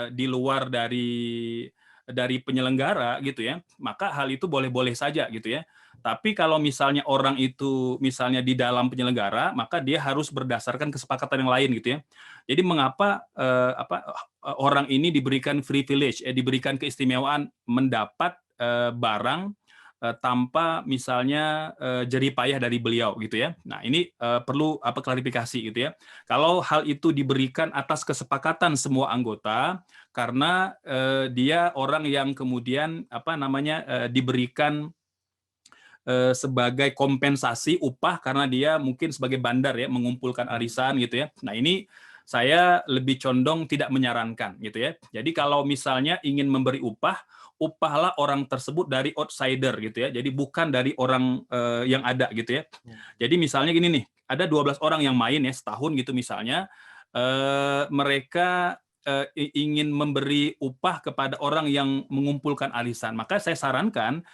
di luar dari penyelenggara gitu ya, maka hal itu boleh-boleh saja gitu ya. Tapi kalau misalnya orang itu misalnya di dalam penyelenggara, maka dia harus berdasarkan kesepakatan yang lain gitu ya. Jadi mengapa orang ini diberikan privilege, diberikan keistimewaan mendapat barang tanpa misalnya jeripayah dari beliau gitu ya. Nah, ini perlu klarifikasi gitu ya. Kalau hal itu diberikan atas kesepakatan semua anggota karena dia orang yang kemudian diberikan sebagai kompensasi upah karena dia mungkin sebagai bandar ya mengumpulkan arisan gitu ya. Nah, ini saya lebih condong tidak menyarankan gitu ya. Jadi kalau misalnya ingin memberi upah, upahlah orang tersebut dari outsider gitu ya. Jadi bukan dari orang yang ada gitu ya. Jadi misalnya gini nih, ada 12 orang yang main ya setahun gitu misalnya, mereka ingin memberi upah kepada orang yang mengumpulkan arisan. Maka saya sarankan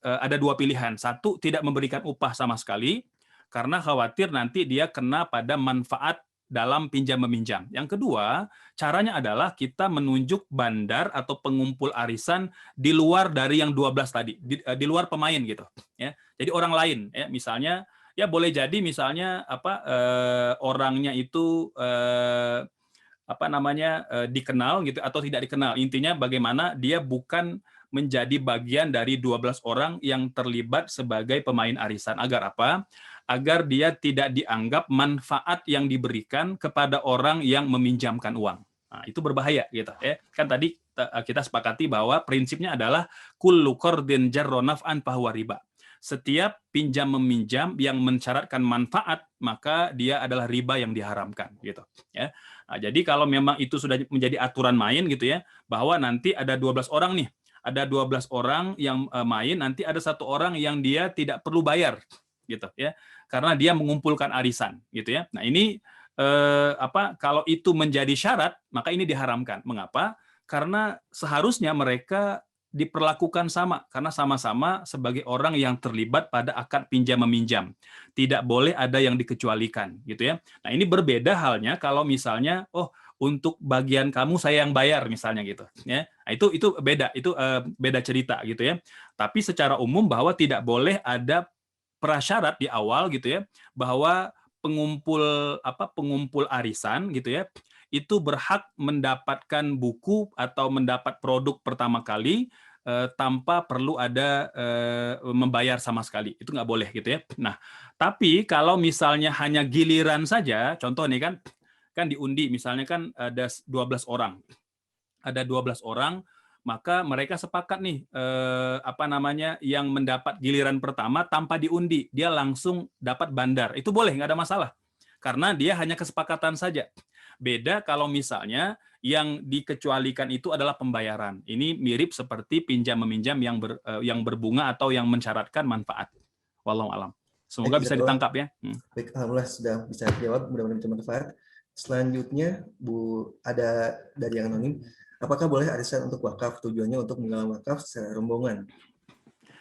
ada dua pilihan. Satu, tidak memberikan upah sama sekali karena khawatir nanti dia kena pada manfaat dalam pinjam meminjam. Yang kedua, caranya adalah kita menunjuk bandar atau pengumpul arisan di luar dari yang 12 tadi, di luar pemain gitu ya. Jadi orang lain ya, misalnya ya boleh jadi misalnya orangnya itu dikenal gitu atau tidak dikenal. Intinya bagaimana dia bukan menjadi bagian dari 12 orang yang terlibat sebagai pemain arisan. Agar apa? Agar dia tidak dianggap manfaat yang diberikan kepada orang yang meminjamkan uang. Nah, itu berbahaya gitu ya. Kan tadi kita sepakati bahwa prinsipnya adalah kullu qardin jarra naf'an fahuwa riba. Setiap pinjam meminjam yang mensyaratkan manfaat, maka dia adalah riba yang diharamkan gitu ya. Nah, jadi kalau memang itu sudah menjadi aturan main gitu ya, bahwa nanti ada 12 orang nih, ada 12 orang yang main, nanti ada satu orang yang dia tidak perlu bayar gitu ya, karena dia mengumpulkan arisan gitu ya. Nah, ini kalau itu menjadi syarat, maka ini diharamkan. Mengapa? Karena seharusnya mereka diperlakukan sama karena sama-sama sebagai orang yang terlibat pada akad pinjam meminjam. Tidak boleh ada yang dikecualikan gitu ya. Nah, ini berbeda halnya kalau misalnya untuk bagian kamu saya yang bayar misalnya gitu ya. Nah, itu beda, itu beda cerita gitu ya. Tapi secara umum bahwa tidak boleh ada prasyarat di awal gitu ya bahwa pengumpul arisan gitu ya itu berhak mendapatkan buku atau mendapat produk pertama kali tanpa perlu ada membayar sama sekali. Itu nggak boleh gitu ya. Nah, tapi kalau misalnya hanya giliran saja, contoh nih kan diundi misalnya kan ada 12 orang. Ada 12 orang, maka mereka sepakat nih yang mendapat giliran pertama tanpa diundi, dia langsung dapat bandar. Itu boleh, nggak ada masalah. Karena dia hanya kesepakatan saja. Beda kalau misalnya yang dikecualikan itu adalah pembayaran. Ini mirip seperti pinjam meminjam yang berbunga atau yang mensyaratkan manfaat. Wallahu alam. Semoga bisa ditangkap ya. Baik, alhamdulillah sudah bisa dijawab, mudah-mudahan bermanfaat. Selanjutnya, Bu, ada dari yang anonim, apakah boleh arisan untuk wakaf tujuannya untuk menggalang wakaf secara rombongan?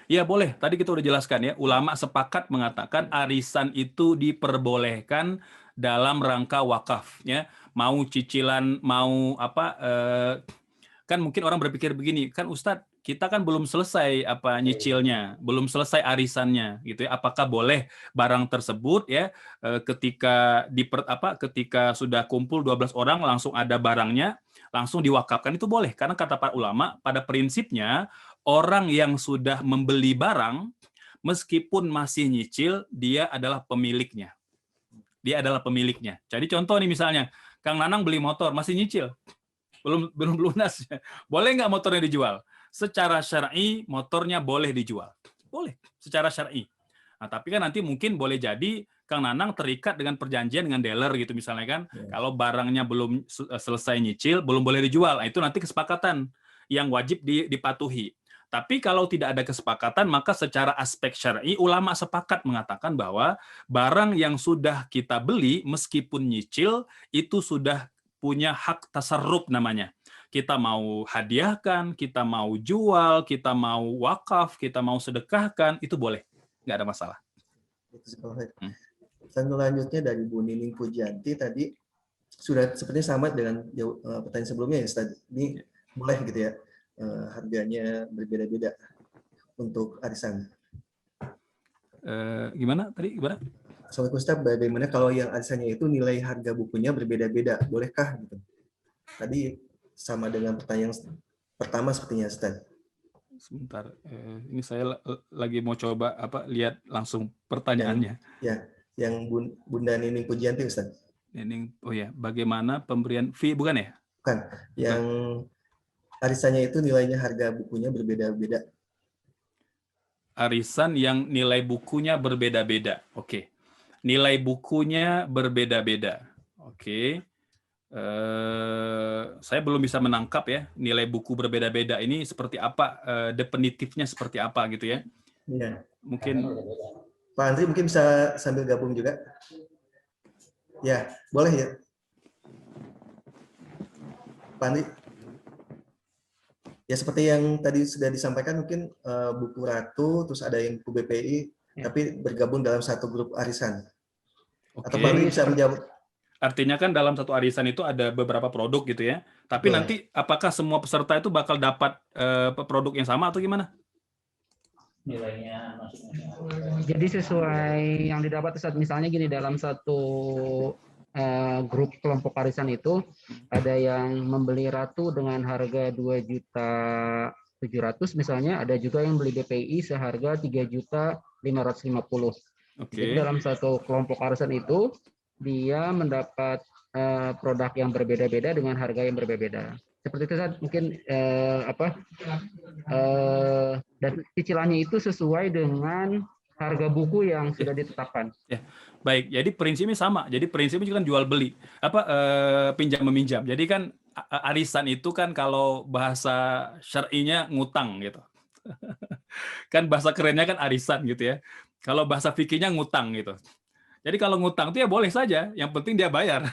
Ya boleh, tadi kita udah jelaskan ya, ulama sepakat mengatakan arisan itu diperbolehkan dalam rangka wakaf ya. Mau cicilan, mau apa kan mungkin orang berpikir begini, kan Ustadz, kita kan belum selesai apa nyicilnya, belum selesai arisannya gitu ya. Apakah boleh barang tersebut ya ketika ketika sudah kumpul 12 orang langsung ada barangnya, langsung diwakafkan, itu boleh karena kata para ulama pada prinsipnya orang yang sudah membeli barang meskipun masih nyicil dia adalah pemiliknya. Dia adalah pemiliknya. Jadi contoh nih misalnya Kang Nanang beli motor masih nyicil, belum lunas. Boleh nggak motornya dijual? Secara syar'i motornya boleh dijual. Boleh, secara syar'i. Nah, tapi kan nanti mungkin boleh jadi Kang Nanang terikat dengan perjanjian dengan dealer gitu misalnya kan. Kalau barangnya belum selesai nyicil, belum boleh dijual. Nah, itu nanti kesepakatan yang wajib dipatuhi. Tapi kalau tidak ada kesepakatan, maka secara aspek syar'i ulama sepakat mengatakan bahwa barang yang sudah kita beli meskipun nyicil itu sudah punya hak tasarruf namanya. Kita mau hadiahkan, kita mau jual, kita mau wakaf, kita mau sedekahkan, itu boleh. Nggak ada masalah. Selanjutnya dari Bu Nining Pujianti tadi sudah sepertinya sama dengan pertanyaan sebelumnya ya Ustaz. Ini boleh gitu ya, harganya berbeda-beda untuk arisan. Gimana tadi? Gimana? Assalamualaikum Ustaz, bagaimana kalau yang arisannya itu nilai harga bukunya berbeda-beda, bolehkah gitu? Tadi sama dengan pertanyaan pertama sepertinya Ustaz. Sebentar, ini saya lagi mau coba lihat langsung pertanyaannya. Yang Bunda Nining Pujianti Ustaz. Oh ya, bagaimana pemberian fee bukan ya? Bukan, yang arisannya itu nilainya harga bukunya berbeda-beda. Arisan yang nilai bukunya berbeda-beda. Oke. Nilai bukunya berbeda-beda. Oke. Saya belum bisa menangkap ya nilai buku berbeda-beda ini seperti apa, definitifnya seperti apa gitu ya. Iya. Mungkin Pak Andri mungkin bisa sambil gabung juga. Ya, boleh ya. Pak Andri. Ya seperti yang tadi sudah disampaikan mungkin buku Ratu, terus ada yang buku BPI, tapi bergabung dalam satu grup arisan. Oke. Atau Pak Andri bisa menjawab. Artinya kan dalam satu arisan itu ada beberapa produk gitu ya. Tapi nanti apakah semua peserta itu bakal dapat produk yang sama atau gimana? Nilainya jadi sesuai yang didapat saat misalnya gini, dalam satu grup kelompok arisan itu ada yang membeli Ratu dengan harga 2.700.000 misalnya, ada juga yang beli BPI seharga 3.550.000. Jadi dalam satu kelompok arisan itu dia mendapat produk yang berbeda-beda dengan harga yang berbeda-beda. Seperti itu Ustaz, mungkin dan cicilannya itu sesuai dengan harga buku yang sudah ditetapkan. Ya, baik. Jadi prinsipnya sama. Jadi prinsipnya juga kan jual beli, pinjam meminjam. Jadi kan arisan itu kan kalau bahasa syar'inya ngutang gitu. Kan bahasa kerennya kan arisan gitu ya. Kalau bahasa fikihnya ngutang gitu. Jadi kalau ngutang itu ya boleh saja, yang penting dia bayar.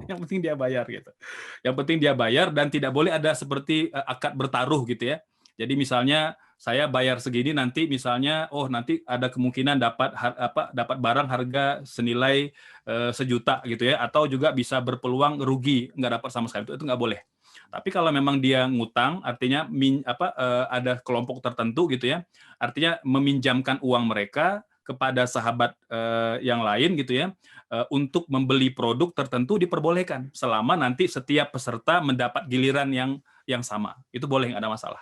Yang penting dia bayar gitu. Yang penting dia bayar dan tidak boleh ada seperti akad bertaruh gitu ya. Jadi misalnya saya bayar segini, nanti misalnya nanti ada kemungkinan dapat barang harga senilai 1 juta gitu ya, atau juga bisa berpeluang rugi nggak dapat sama sekali, itu nggak boleh. Tapi kalau memang dia ngutang, artinya ada kelompok tertentu gitu ya, artinya meminjamkan uang mereka kepada sahabat yang lain gitu ya, untuk membeli produk tertentu diperbolehkan selama nanti setiap peserta mendapat giliran yang sama, itu boleh, nggak ada masalah.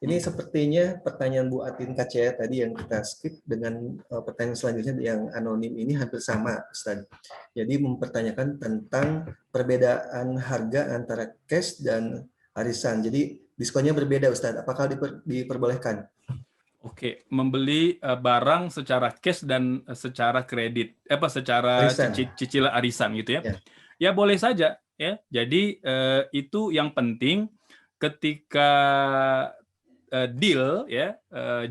Ini sepertinya pertanyaan Bu Atin Kacaya tadi yang kita skip dengan pertanyaan selanjutnya yang anonim ini hampir sama, Ustaz. Jadi mempertanyakan tentang perbedaan harga antara cash dan arisan. Jadi diskonnya berbeda, Ustaz. Apakah diperbolehkan? Oke, membeli barang secara cash dan secara kredit, secara cicilan arisan gitu ya. Ya boleh saja ya. Jadi itu yang penting ketika deal ya,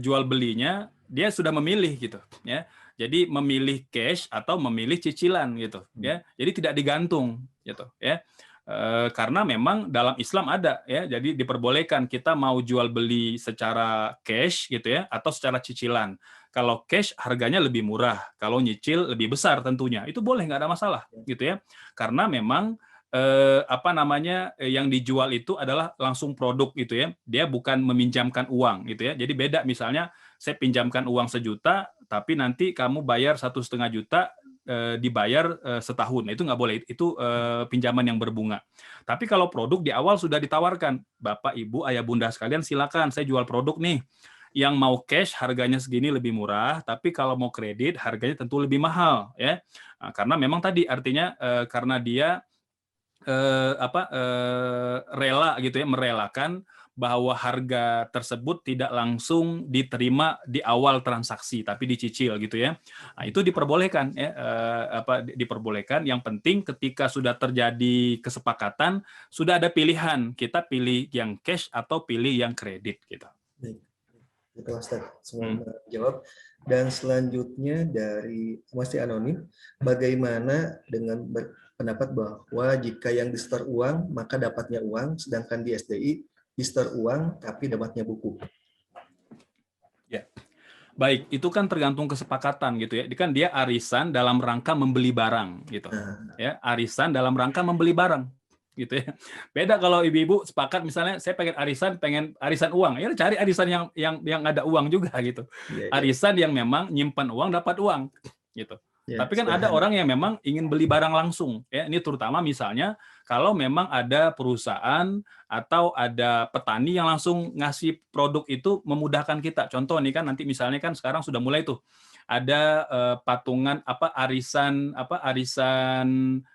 jual belinya dia sudah memilih gitu ya. Jadi memilih cash atau memilih cicilan gitu ya. Jadi tidak digantung gitu ya. Karena memang dalam Islam ada ya, jadi diperbolehkan kita mau jual beli secara cash gitu ya atau secara cicilan. Kalau cash harganya lebih murah, kalau nyicil lebih besar tentunya itu boleh, nggak ada masalah gitu ya. Karena memang yang dijual itu adalah langsung produk gitu ya, dia bukan meminjamkan uang gitu ya. Jadi beda, misalnya saya pinjamkan uang 1 juta tapi nanti kamu bayar 1,5 juta dibayar setahun. Nah, itu nggak boleh, itu pinjaman yang berbunga. Tapi kalau produk di awal sudah ditawarkan, Bapak, Ibu, Ayah, Bunda sekalian silakan, saya jual produk nih. Yang mau cash harganya segini lebih murah, tapi kalau mau kredit harganya tentu lebih mahal ya. Nah, karena memang tadi artinya karena dia rela gitu ya, merelakan bahwa harga tersebut tidak langsung diterima di awal transaksi tapi dicicil gitu ya. Nah, itu diperbolehkan ya, diperbolehkan. Yang penting ketika sudah terjadi kesepakatan, sudah ada pilihan, kita pilih yang cash atau pilih yang kredit gitu. Baik. Itu Ustaz, semua jawab. Dan selanjutnya dari masih anonim, bagaimana dengan berpendapat bahwa jika yang di-store uang maka dapatnya uang, sedangkan di SDI di-store uang tapi dapatnya buku. Ya. Baik, itu kan tergantung kesepakatan gitu ya. Kan dia arisan dalam rangka membeli barang gitu. Ya, arisan dalam rangka membeli barang gitu ya. Beda kalau ibu-ibu sepakat misalnya saya pengen arisan uang, ya cari arisan yang ada uang juga gitu. Arisan yang memang nyimpan uang dapat uang gitu. Tapi kan ada orang yang memang ingin beli barang langsung ya. Ini terutama misalnya kalau memang ada perusahaan atau ada petani yang langsung ngasih produk itu memudahkan kita. Contoh nih kan nanti misalnya kan sekarang sudah mulai tuh ada patungan arisan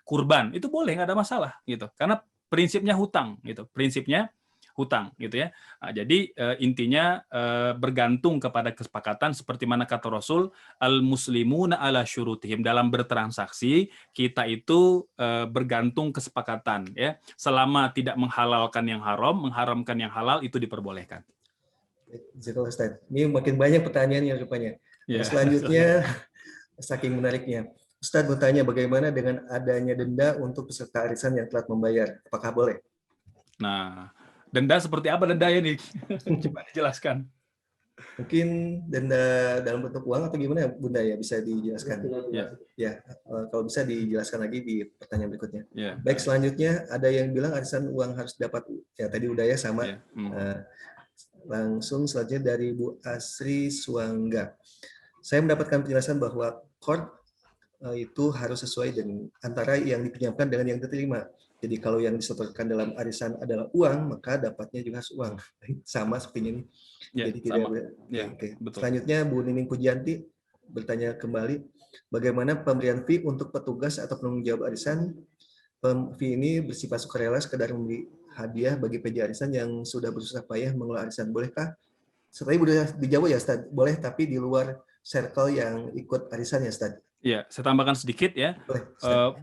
kurban, itu boleh, nggak ada masalah gitu. Karena prinsipnya hutang gitu. Prinsipnya hutang gitu ya. Nah, jadi intinya bergantung kepada kesepakatan seperti mana kata Rasul, al-muslimuna ala syurutihim, dalam bertransaksi kita itu bergantung kesepakatan ya. Selama tidak menghalalkan yang haram, mengharamkan yang halal, itu diperbolehkan. Ini makin banyak pertanyaan yang rupanya. Selanjutnya saking menariknya. Ustadz bertanya bagaimana dengan adanya denda untuk peserta arisan yang telat membayar, apakah boleh? Nah, denda seperti apa denda ini? Coba dijelaskan. Mungkin denda dalam bentuk uang atau gimana, Bunda ya, bisa dijelaskan? Ya, kalau bisa dijelaskan lagi di pertanyaan berikutnya. Baik, selanjutnya ada yang bilang arisan uang harus dapat, ya tadi udah ya sama. Langsung selanjutnya dari Bu Asri Suangga. Saya mendapatkan penjelasan bahwa qard itu harus sesuai dengan antara yang dipinjamkan dengan yang diterima. Jadi kalau yang disetorkan dalam arisan adalah uang, maka dapatnya juga harus uang. Sama seperti ini. Jadi tidak. Betul. Selanjutnya Bu Nining Pujianti bertanya kembali, bagaimana pemberian fee untuk petugas atau penanggung jawab arisan? Fee ini bersifat sukarela, sekedar memberi hadiah bagi PJ arisan yang sudah bersusah payah mengelola arisan. Bolehkah? Setelah sudah dijawab ya, Ustaz. Boleh, tapi di luar circle yang ikut arisan ya, Ustaz. Ya, saya tambahkan sedikit ya.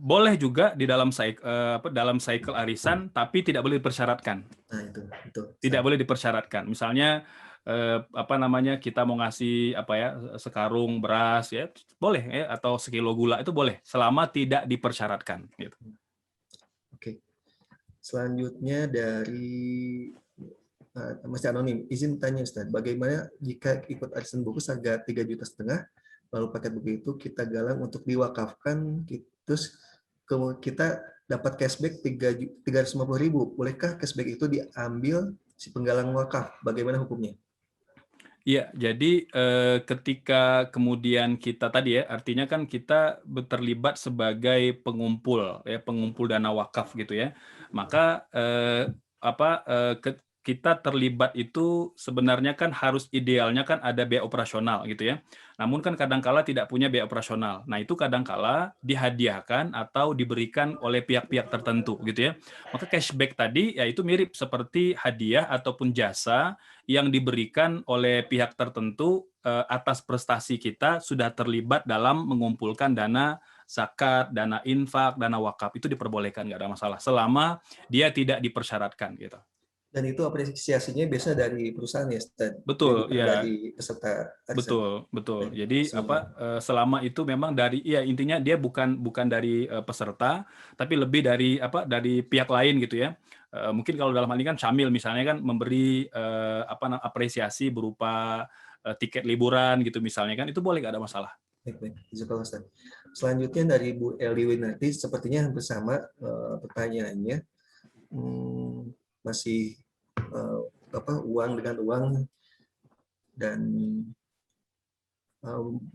Boleh juga di dalam cycle arisan, tapi tidak boleh dipersyaratkan. Nah, itu. Tidak boleh dipersyaratkan. Misalnya kita mau ngasih sekarung beras ya, boleh ya, atau sekilo gula itu boleh, selama tidak dipersyaratkan gitu. Oke. Selanjutnya dari masih anonim, izin tanya Ustaz, bagaimana jika ikut arisan buku harga 3,5 juta, lalu paket buku itu kita galang untuk diwakafkan, terus kita dapat cashback 350.000, bolehkah cashback itu diambil si penggalang wakaf? Bagaimana hukumnya? Iya, jadi ketika kemudian kita tadi ya, artinya kan kita terlibat sebagai pengumpul dana wakaf gitu ya. Maka kita terlibat itu sebenarnya kan harus idealnya kan ada biaya operasional gitu ya. Namun kan kadangkala tidak punya biaya operasional. Nah, itu kadangkala dihadiahkan atau diberikan oleh pihak-pihak tertentu gitu ya. Maka cashback tadi ya itu mirip seperti hadiah ataupun jasa yang diberikan oleh pihak tertentu atas prestasi kita sudah terlibat dalam mengumpulkan dana zakat, dana infak, dana wakaf, itu diperbolehkan, nggak ada masalah selama dia tidak dipersyaratkan gitu. Dan itu apresiasinya biasa dari perusahaan ya, Ustaz? Betul, Bukan ya. dari peserta arisan. Betul. Baik, Jadi selama itu memang dari intinya dia bukan dari peserta, tapi lebih dari pihak lain gitu ya. Mungkin kalau dalam hal ini kan Syamil misalnya kan memberi apresiasi berupa tiket liburan gitu misalnya kan, itu boleh, nggak ada masalah. Baik. Jazakallah, Ustaz. Selanjutnya dari Bu Eli nanti sepertinya hampir sama pertanyaannya. Masih uang dengan uang dan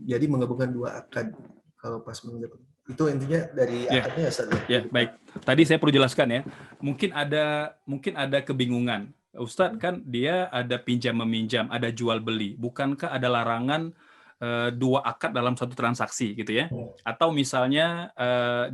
jadi menggabungkan dua akad kalau pas menggabung. Itu intinya dari akadnya ya, Ustaz. Ya, baik. Tadi saya perlu jelaskan ya. Mungkin ada kebingungan. Ustadz kan dia ada pinjam meminjam, ada jual beli. Bukankah ada larangan dua akad dalam satu transaksi gitu ya? Atau misalnya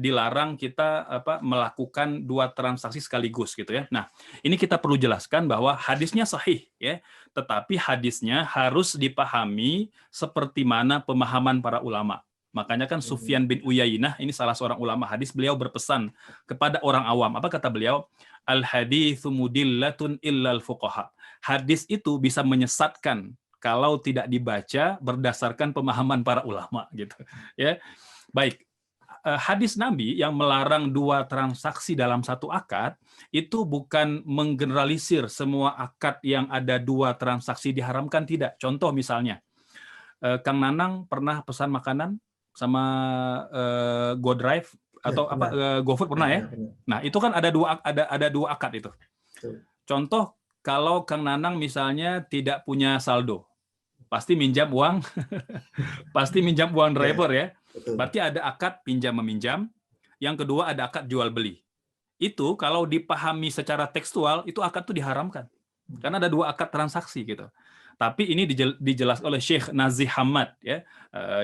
dilarang kita melakukan dua transaksi sekaligus gitu ya? Nah, ini kita perlu jelaskan bahwa hadisnya sahih ya, tetapi hadisnya harus dipahami seperti mana pemahaman para ulama. Makanya kan Sufyan bin Uyainah, ini salah seorang ulama hadis, beliau berpesan kepada orang awam. Apa kata beliau? Al-haditsu mudillatun illal fuqaha. Hadis itu bisa menyesatkan kalau tidak dibaca berdasarkan pemahaman para ulama gitu. Ya. Baik. Hadis Nabi yang melarang dua transaksi dalam satu akad itu bukan menggeneralisir semua akad yang ada dua transaksi diharamkan, tidak. Contoh misalnya, Kang Nanang pernah pesan makanan sama GoDrive atau GoFood pernah ya? Nah, itu kan ada dua akad itu. Contoh kalau Kang Nanang misalnya tidak punya saldo, pasti minjam uang driver ya. Berarti ada akad pinjam meminjam. Yang kedua ada akad jual beli. Itu kalau dipahami secara tekstual itu akad itu diharamkan. Karena ada dua akad transaksi gitu. Tapi ini dijelaskan oleh Syekh Nazih Hamad ya.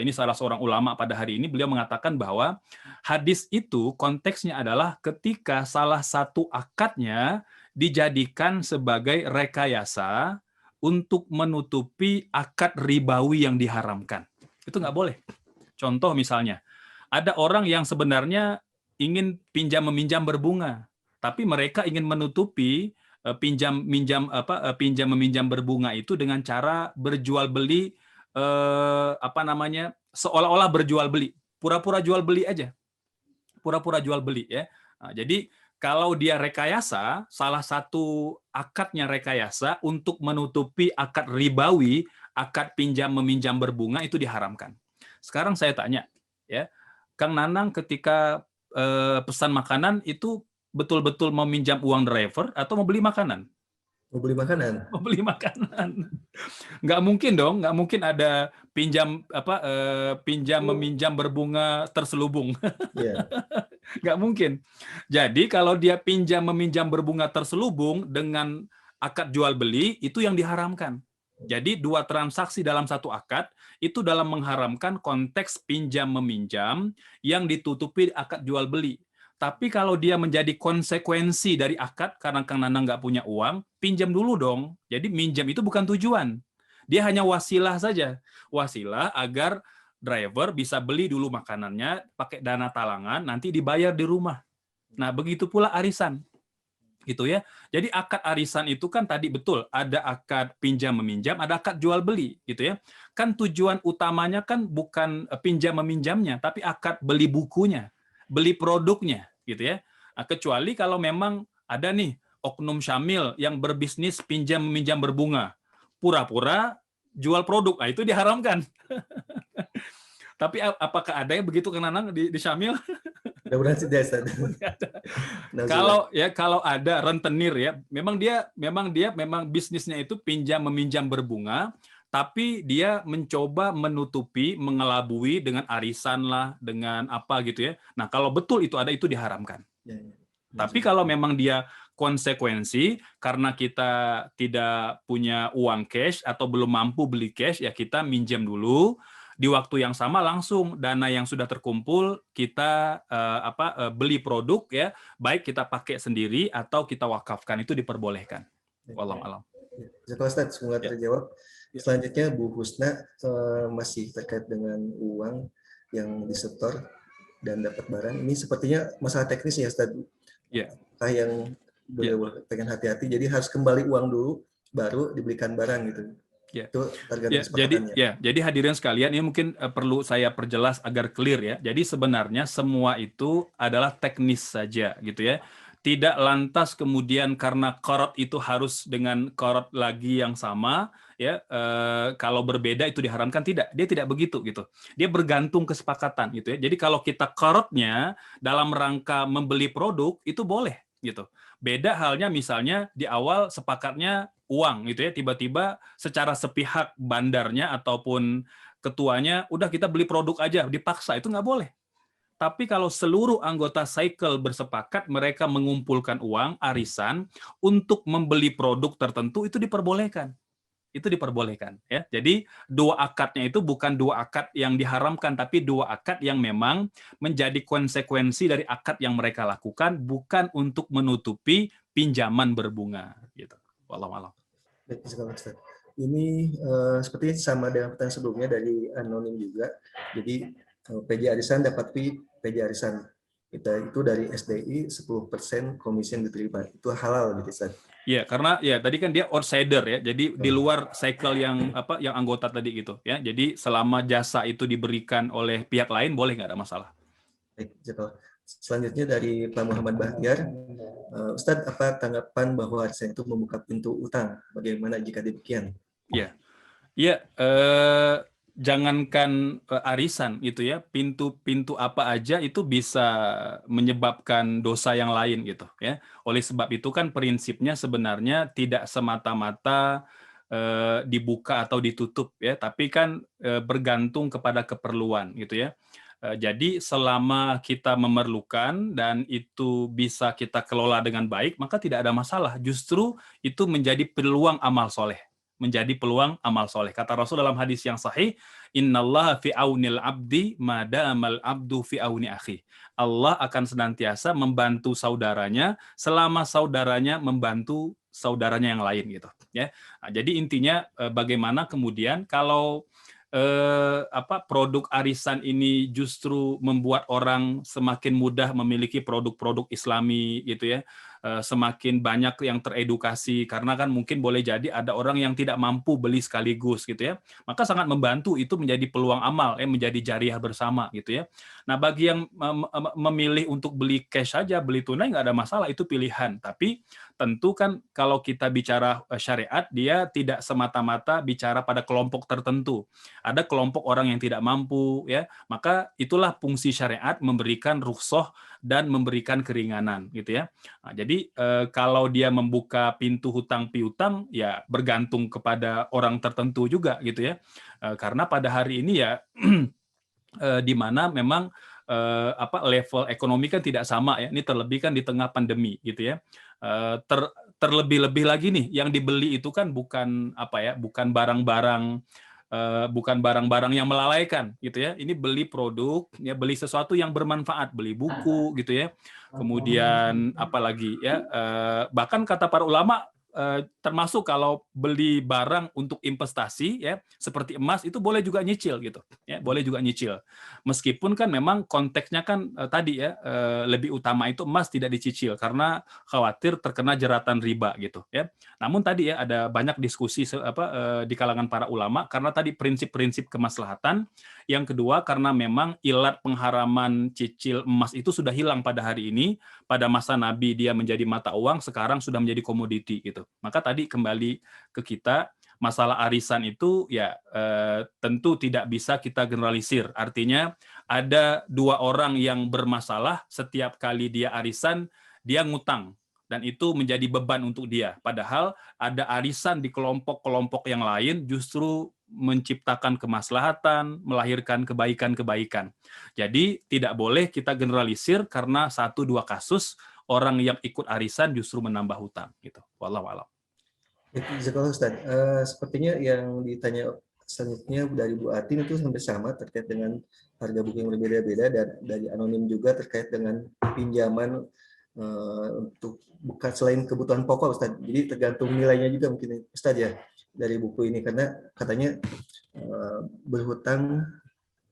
Ini salah seorang ulama pada hari ini, beliau mengatakan bahwa hadis itu konteksnya adalah ketika salah satu akadnya dijadikan sebagai rekayasa untuk menutupi akad ribawi yang diharamkan. Itu nggak boleh. Contoh misalnya, ada orang yang sebenarnya ingin pinjam meminjam berbunga, tapi mereka ingin menutupi pinjam meminjam berbunga itu dengan cara berjual beli seolah-olah berjual beli, pura-pura jual beli aja, ya. Nah, jadi kalau dia rekayasa, salah satu akadnya rekayasa untuk menutupi akad ribawi, akad pinjam meminjam berbunga itu diharamkan. Sekarang saya tanya, ya, Kang Nanang ketika pesan makanan itu betul-betul mau minjam uang driver atau mau beli makanan? Mau beli makanan. Mau beli makanan. Nggak mungkin dong, nggak mungkin ada pinjam meminjam berbunga terselubung. Yeah. Nggak mungkin. Jadi kalau dia pinjam meminjam berbunga terselubung dengan akad jual beli, itu yang diharamkan. Jadi dua transaksi dalam satu akad itu dalam mengharamkan konteks pinjam meminjam yang ditutupi akad jual beli. Tapi kalau dia menjadi konsekuensi dari akad karena Kang Nanang nggak punya uang, pinjam dulu dong. Jadi minjam itu bukan tujuan. Dia hanya wasilah saja. Wasilah agar driver bisa beli dulu makanannya pakai dana talangan, nanti dibayar di rumah. Nah, begitu pula arisan. Gitu ya. Jadi akad arisan itu kan tadi betul, ada akad pinjam meminjam, ada akad jual beli gitu ya. Kan tujuan utamanya kan bukan pinjam meminjamnya, tapi akad beli bukunya, beli produknya gitu ya. Nah, kecuali kalau memang ada nih oknum Syamil yang berbisnis pinjam meminjam berbunga, pura-pura jual produk, nah, itu diharamkan. Tapi apakah ada yang begitu Kang Nanang di Syamil? Mudah-mudahan tidak ada. Kalau ada rentenir ya, memang dia bisnisnya itu pinjam meminjam berbunga, tapi dia mencoba menutupi, mengelabui dengan arisan lah, dengan apa gitu ya. Nah, kalau betul itu ada, itu diharamkan. Ya. Tapi kalau memang dia konsekuensi karena kita tidak punya uang cash atau belum mampu beli cash, ya kita minjam dulu. Di waktu yang sama langsung dana yang sudah terkumpul kita beli produk ya, baik kita pakai sendiri atau kita wakafkan, itu diperbolehkan. Wallahu a'lam. Ustaz, semoga terjawab. Selanjutnya Bu Husna, masih terkait dengan uang yang disetor dan dapat barang. Ini sepertinya masalah teknis ya Ustaz. Ya. Yang boleh pengen hati-hati. Jadi harus kembali uang dulu, baru dibelikan barang gitu. Itu tergantung kesepakatannya. Jadi hadirin sekalian, ini mungkin perlu saya perjelas agar clear ya. Jadi sebenarnya semua itu adalah teknis saja gitu ya. Tidak lantas kemudian karena korot itu harus dengan korot lagi yang sama ya. Kalau berbeda itu diharamkan, tidak. Dia tidak begitu gitu. Dia bergantung kesepakatan gitu ya. Jadi kalau kita korotnya dalam rangka membeli produk itu boleh gitu. Beda halnya misalnya di awal sepakatnya uang gitu ya, tiba-tiba secara sepihak bandarnya ataupun ketuanya udah kita beli produk aja, dipaksa, itu nggak boleh. Tapi kalau seluruh anggota cycle bersepakat, mereka mengumpulkan uang arisan untuk membeli produk tertentu, itu diperbolehkan. Itu diperbolehkan ya. Jadi dua akadnya itu bukan dua akad yang diharamkan, tapi dua akad yang memang menjadi konsekuensi dari akad yang mereka lakukan, bukan untuk menutupi pinjaman berbunga gitu. Wallahu a'lam. Baik, Ustaz. Ini seperti sama dengan pertanyaan sebelumnya dari anonim juga. Jadi PJ arisan dapat PJ arisan kita itu dari SDI 10% komisi yang diterima. Itu halal gitu, Ustaz. Iya, karena ya tadi kan dia outsider ya. Jadi di luar cycle yang yang anggota tadi gitu ya. Jadi selama jasa itu diberikan oleh pihak lain boleh, nggak ada masalah. Baik, selanjutnya dari Pak Muhammad Bahtiar. Ustadz, apa tanggapan bahwa arisan itu membuka pintu utang? Bagaimana jika demikian? Iya. Iya, jangankan arisan gitu ya, pintu apa aja itu bisa menyebabkan dosa yang lain gitu ya. Oleh sebab itu kan prinsipnya sebenarnya tidak semata-mata dibuka atau ditutup ya, tapi kan bergantung kepada keperluan gitu ya. Jadi selama kita memerlukan dan itu bisa kita kelola dengan baik, maka tidak ada masalah. Justru itu menjadi peluang amal soleh. Menjadi peluang amal soleh. Kata Rasul dalam hadis yang sahih, Innallaha fi aunil abdi madamal abdu fi auni akhi. Allah akan senantiasa membantu saudaranya selama saudaranya membantu saudaranya yang lain gitu. Ya. Nah, jadi intinya bagaimana kemudian kalau produk arisan ini justru membuat orang semakin mudah memiliki produk-produk Islami gitu ya. Semakin banyak yang teredukasi, karena kan mungkin boleh jadi ada orang yang tidak mampu beli sekaligus gitu ya, maka sangat membantu, itu menjadi peluang amal menjadi jariah bersama gitu ya. Nah bagi yang memilih untuk beli cash saja, beli tunai, nggak ada masalah, itu pilihan. Tapi tentu kan kalau kita bicara syariat, dia tidak semata-mata bicara pada kelompok tertentu. Ada kelompok orang yang tidak mampu ya, maka itulah fungsi syariat, memberikan rukhsah dan memberikan keringanan gitu ya. Nah, jadi kalau dia membuka pintu hutang piutang ya bergantung kepada orang tertentu juga gitu ya. Karena pada hari ini ya di mana memang level ekonomi kan tidak sama ya. Ini terlebih kan di tengah pandemi gitu ya. Terlebih-lebih lagi nih yang dibeli itu kan bukan bukan barang-barang yang melalaikan gitu ya. Ini beli produk ya, beli sesuatu yang bermanfaat, beli buku gitu ya. Kemudian apalagi ya, bahkan kata para ulama termasuk kalau beli barang untuk investasi ya seperti emas itu boleh juga nyicil gitu ya, boleh juga nyicil. Meskipun kan memang konteksnya kan tadi ya lebih utama itu emas tidak dicicil karena khawatir terkena jeratan riba gitu ya. Namun tadi ya ada banyak diskusi di kalangan para ulama karena tadi prinsip-prinsip kemaslahatan. Yang kedua karena memang ilat pengharaman cicil emas itu sudah hilang pada hari ini. Pada masa Nabi dia menjadi mata uang, sekarang sudah menjadi komoditi gitu. Maka tadi kembali ke kita, masalah arisan itu ya tentu tidak bisa kita generalisir. Artinya ada dua orang yang bermasalah, setiap kali dia arisan dia ngutang dan itu menjadi beban untuk dia. Padahal ada arisan di kelompok-kelompok yang lain justru menciptakan kemaslahatan, melahirkan kebaikan-kebaikan. Jadi tidak boleh kita generalisir karena 1-2 kasus orang yang ikut arisan justru menambah hutang gitu. Wallahu a'lam. Jazakallah Ustaz. Sepertinya yang ditanya selanjutnya dari Bu Atin itu hampir sama terkait dengan harga buku yang berbeda-beda, dan dari anonim juga terkait dengan pinjaman untuk bukan selain kebutuhan pokok Ustaz. Jadi tergantung nilainya juga mungkin Ustaz ya dari buku ini, karena katanya berhutang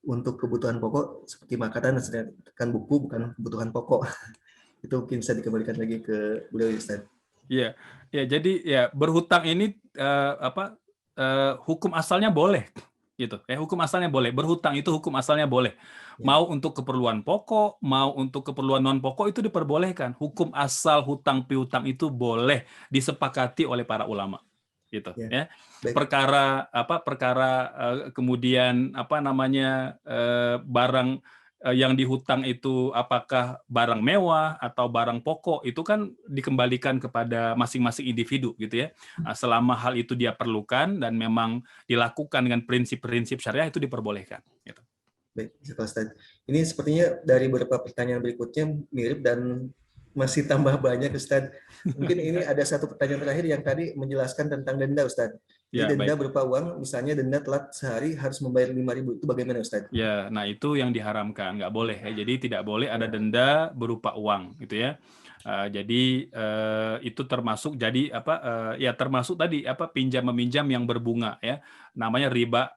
untuk kebutuhan pokok seperti makanan, sedangkan buku bukan kebutuhan pokok. Itu mungkin bisa dikembalikan lagi ke beliau Ustaz. Iya, ya jadi ya berhutang ini hukum asalnya boleh gitu. Hukum asalnya boleh. Berhutang itu hukum asalnya boleh. Mau untuk keperluan pokok, mau untuk keperluan non pokok itu diperbolehkan. Hukum asal hutang piutang itu boleh disepakati oleh para ulama. Gitu ya. Perkara kemudian barang yang dihutang itu apakah barang mewah atau barang pokok, itu kan dikembalikan kepada masing-masing individu gitu ya. Selama hal itu dia perlukan dan memang dilakukan dengan prinsip-prinsip syariah, itu diperbolehkan gitu. Baik, Ustaz. Ini sepertinya dari beberapa pertanyaan berikutnya mirip dan masih tambah banyak, Ustaz. Mungkin ini ada satu pertanyaan terakhir yang tadi menjelaskan tentang denda, Ustaz. Jadi denda berupa uang, misalnya denda telat sehari harus membayar 5.000, itu bagaimana, Ustaz? Ya, nah itu yang diharamkan, nggak boleh ya. Jadi tidak boleh ada denda berupa uang, gitu ya. Jadi itu termasuk termasuk tadi pinjam meminjam yang berbunga ya, namanya riba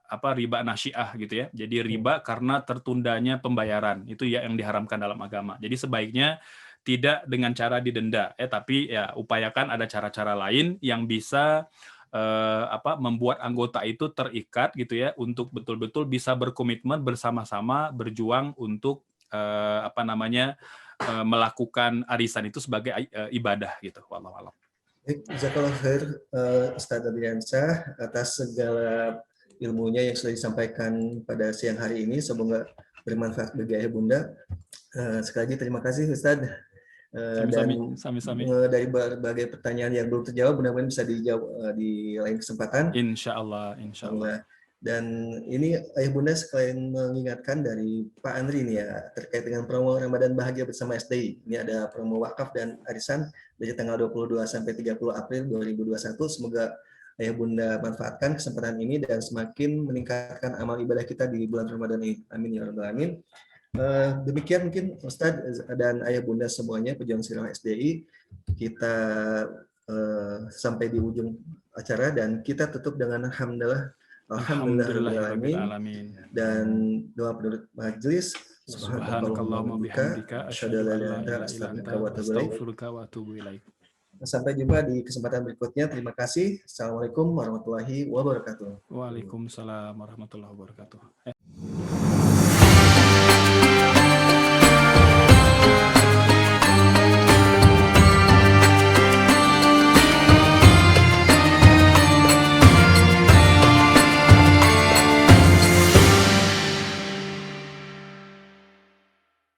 nasyiah gitu ya. Jadi riba karena tertundanya pembayaran, itu ya yang diharamkan dalam agama. Jadi sebaiknya tidak dengan cara didenda tapi ya upayakan ada cara-cara lain yang bisa membuat anggota itu terikat gitu ya, untuk betul-betul bisa berkomitmen bersama-sama berjuang untuk melakukan arisan itu sebagai ibadah gitu. Wallahu a'lam. Jazakallah khair Ustaz Adriansyah atas segala ilmunya yang sudah disampaikan pada siang hari ini. Semoga bermanfaat bagi ayah bunda. Sekali lagi terima kasih Ustaz. Dan dari berbagai pertanyaan yang belum terjawab, mudah-mudahan bisa dijawab di lain kesempatan. Insya Allah. Dan ini ayah bunda sekalian mengingatkan dari Pak Andri nih ya, terkait dengan promo Ramadan Bahagia bersama SDI. Ini ada promo wakaf dan arisan dari tanggal 22 sampai 30 April 2021. Semoga ayah bunda manfaatkan kesempatan ini dan semakin meningkatkan amal ibadah kita di bulan Ramadan ini. Amin ya rabbal alamin. Demikian mungkin Ustadz dan ayah bunda semuanya pejuang sirah SDI, kita sampai di ujung acara dan kita tutup dengan alhamdulillahirrahmanirrahim dan doa penutup majelis. Subhanakallahumma bihamdika asyhadu an la ilaha illa anta astaghfiruka wa atubu ilaik. Sampai jumpa di kesempatan berikutnya. Terima kasih. Assalamualaikum warahmatullahi wabarakatuh. Waalaikumsalam warahmatullahi wabarakatuh.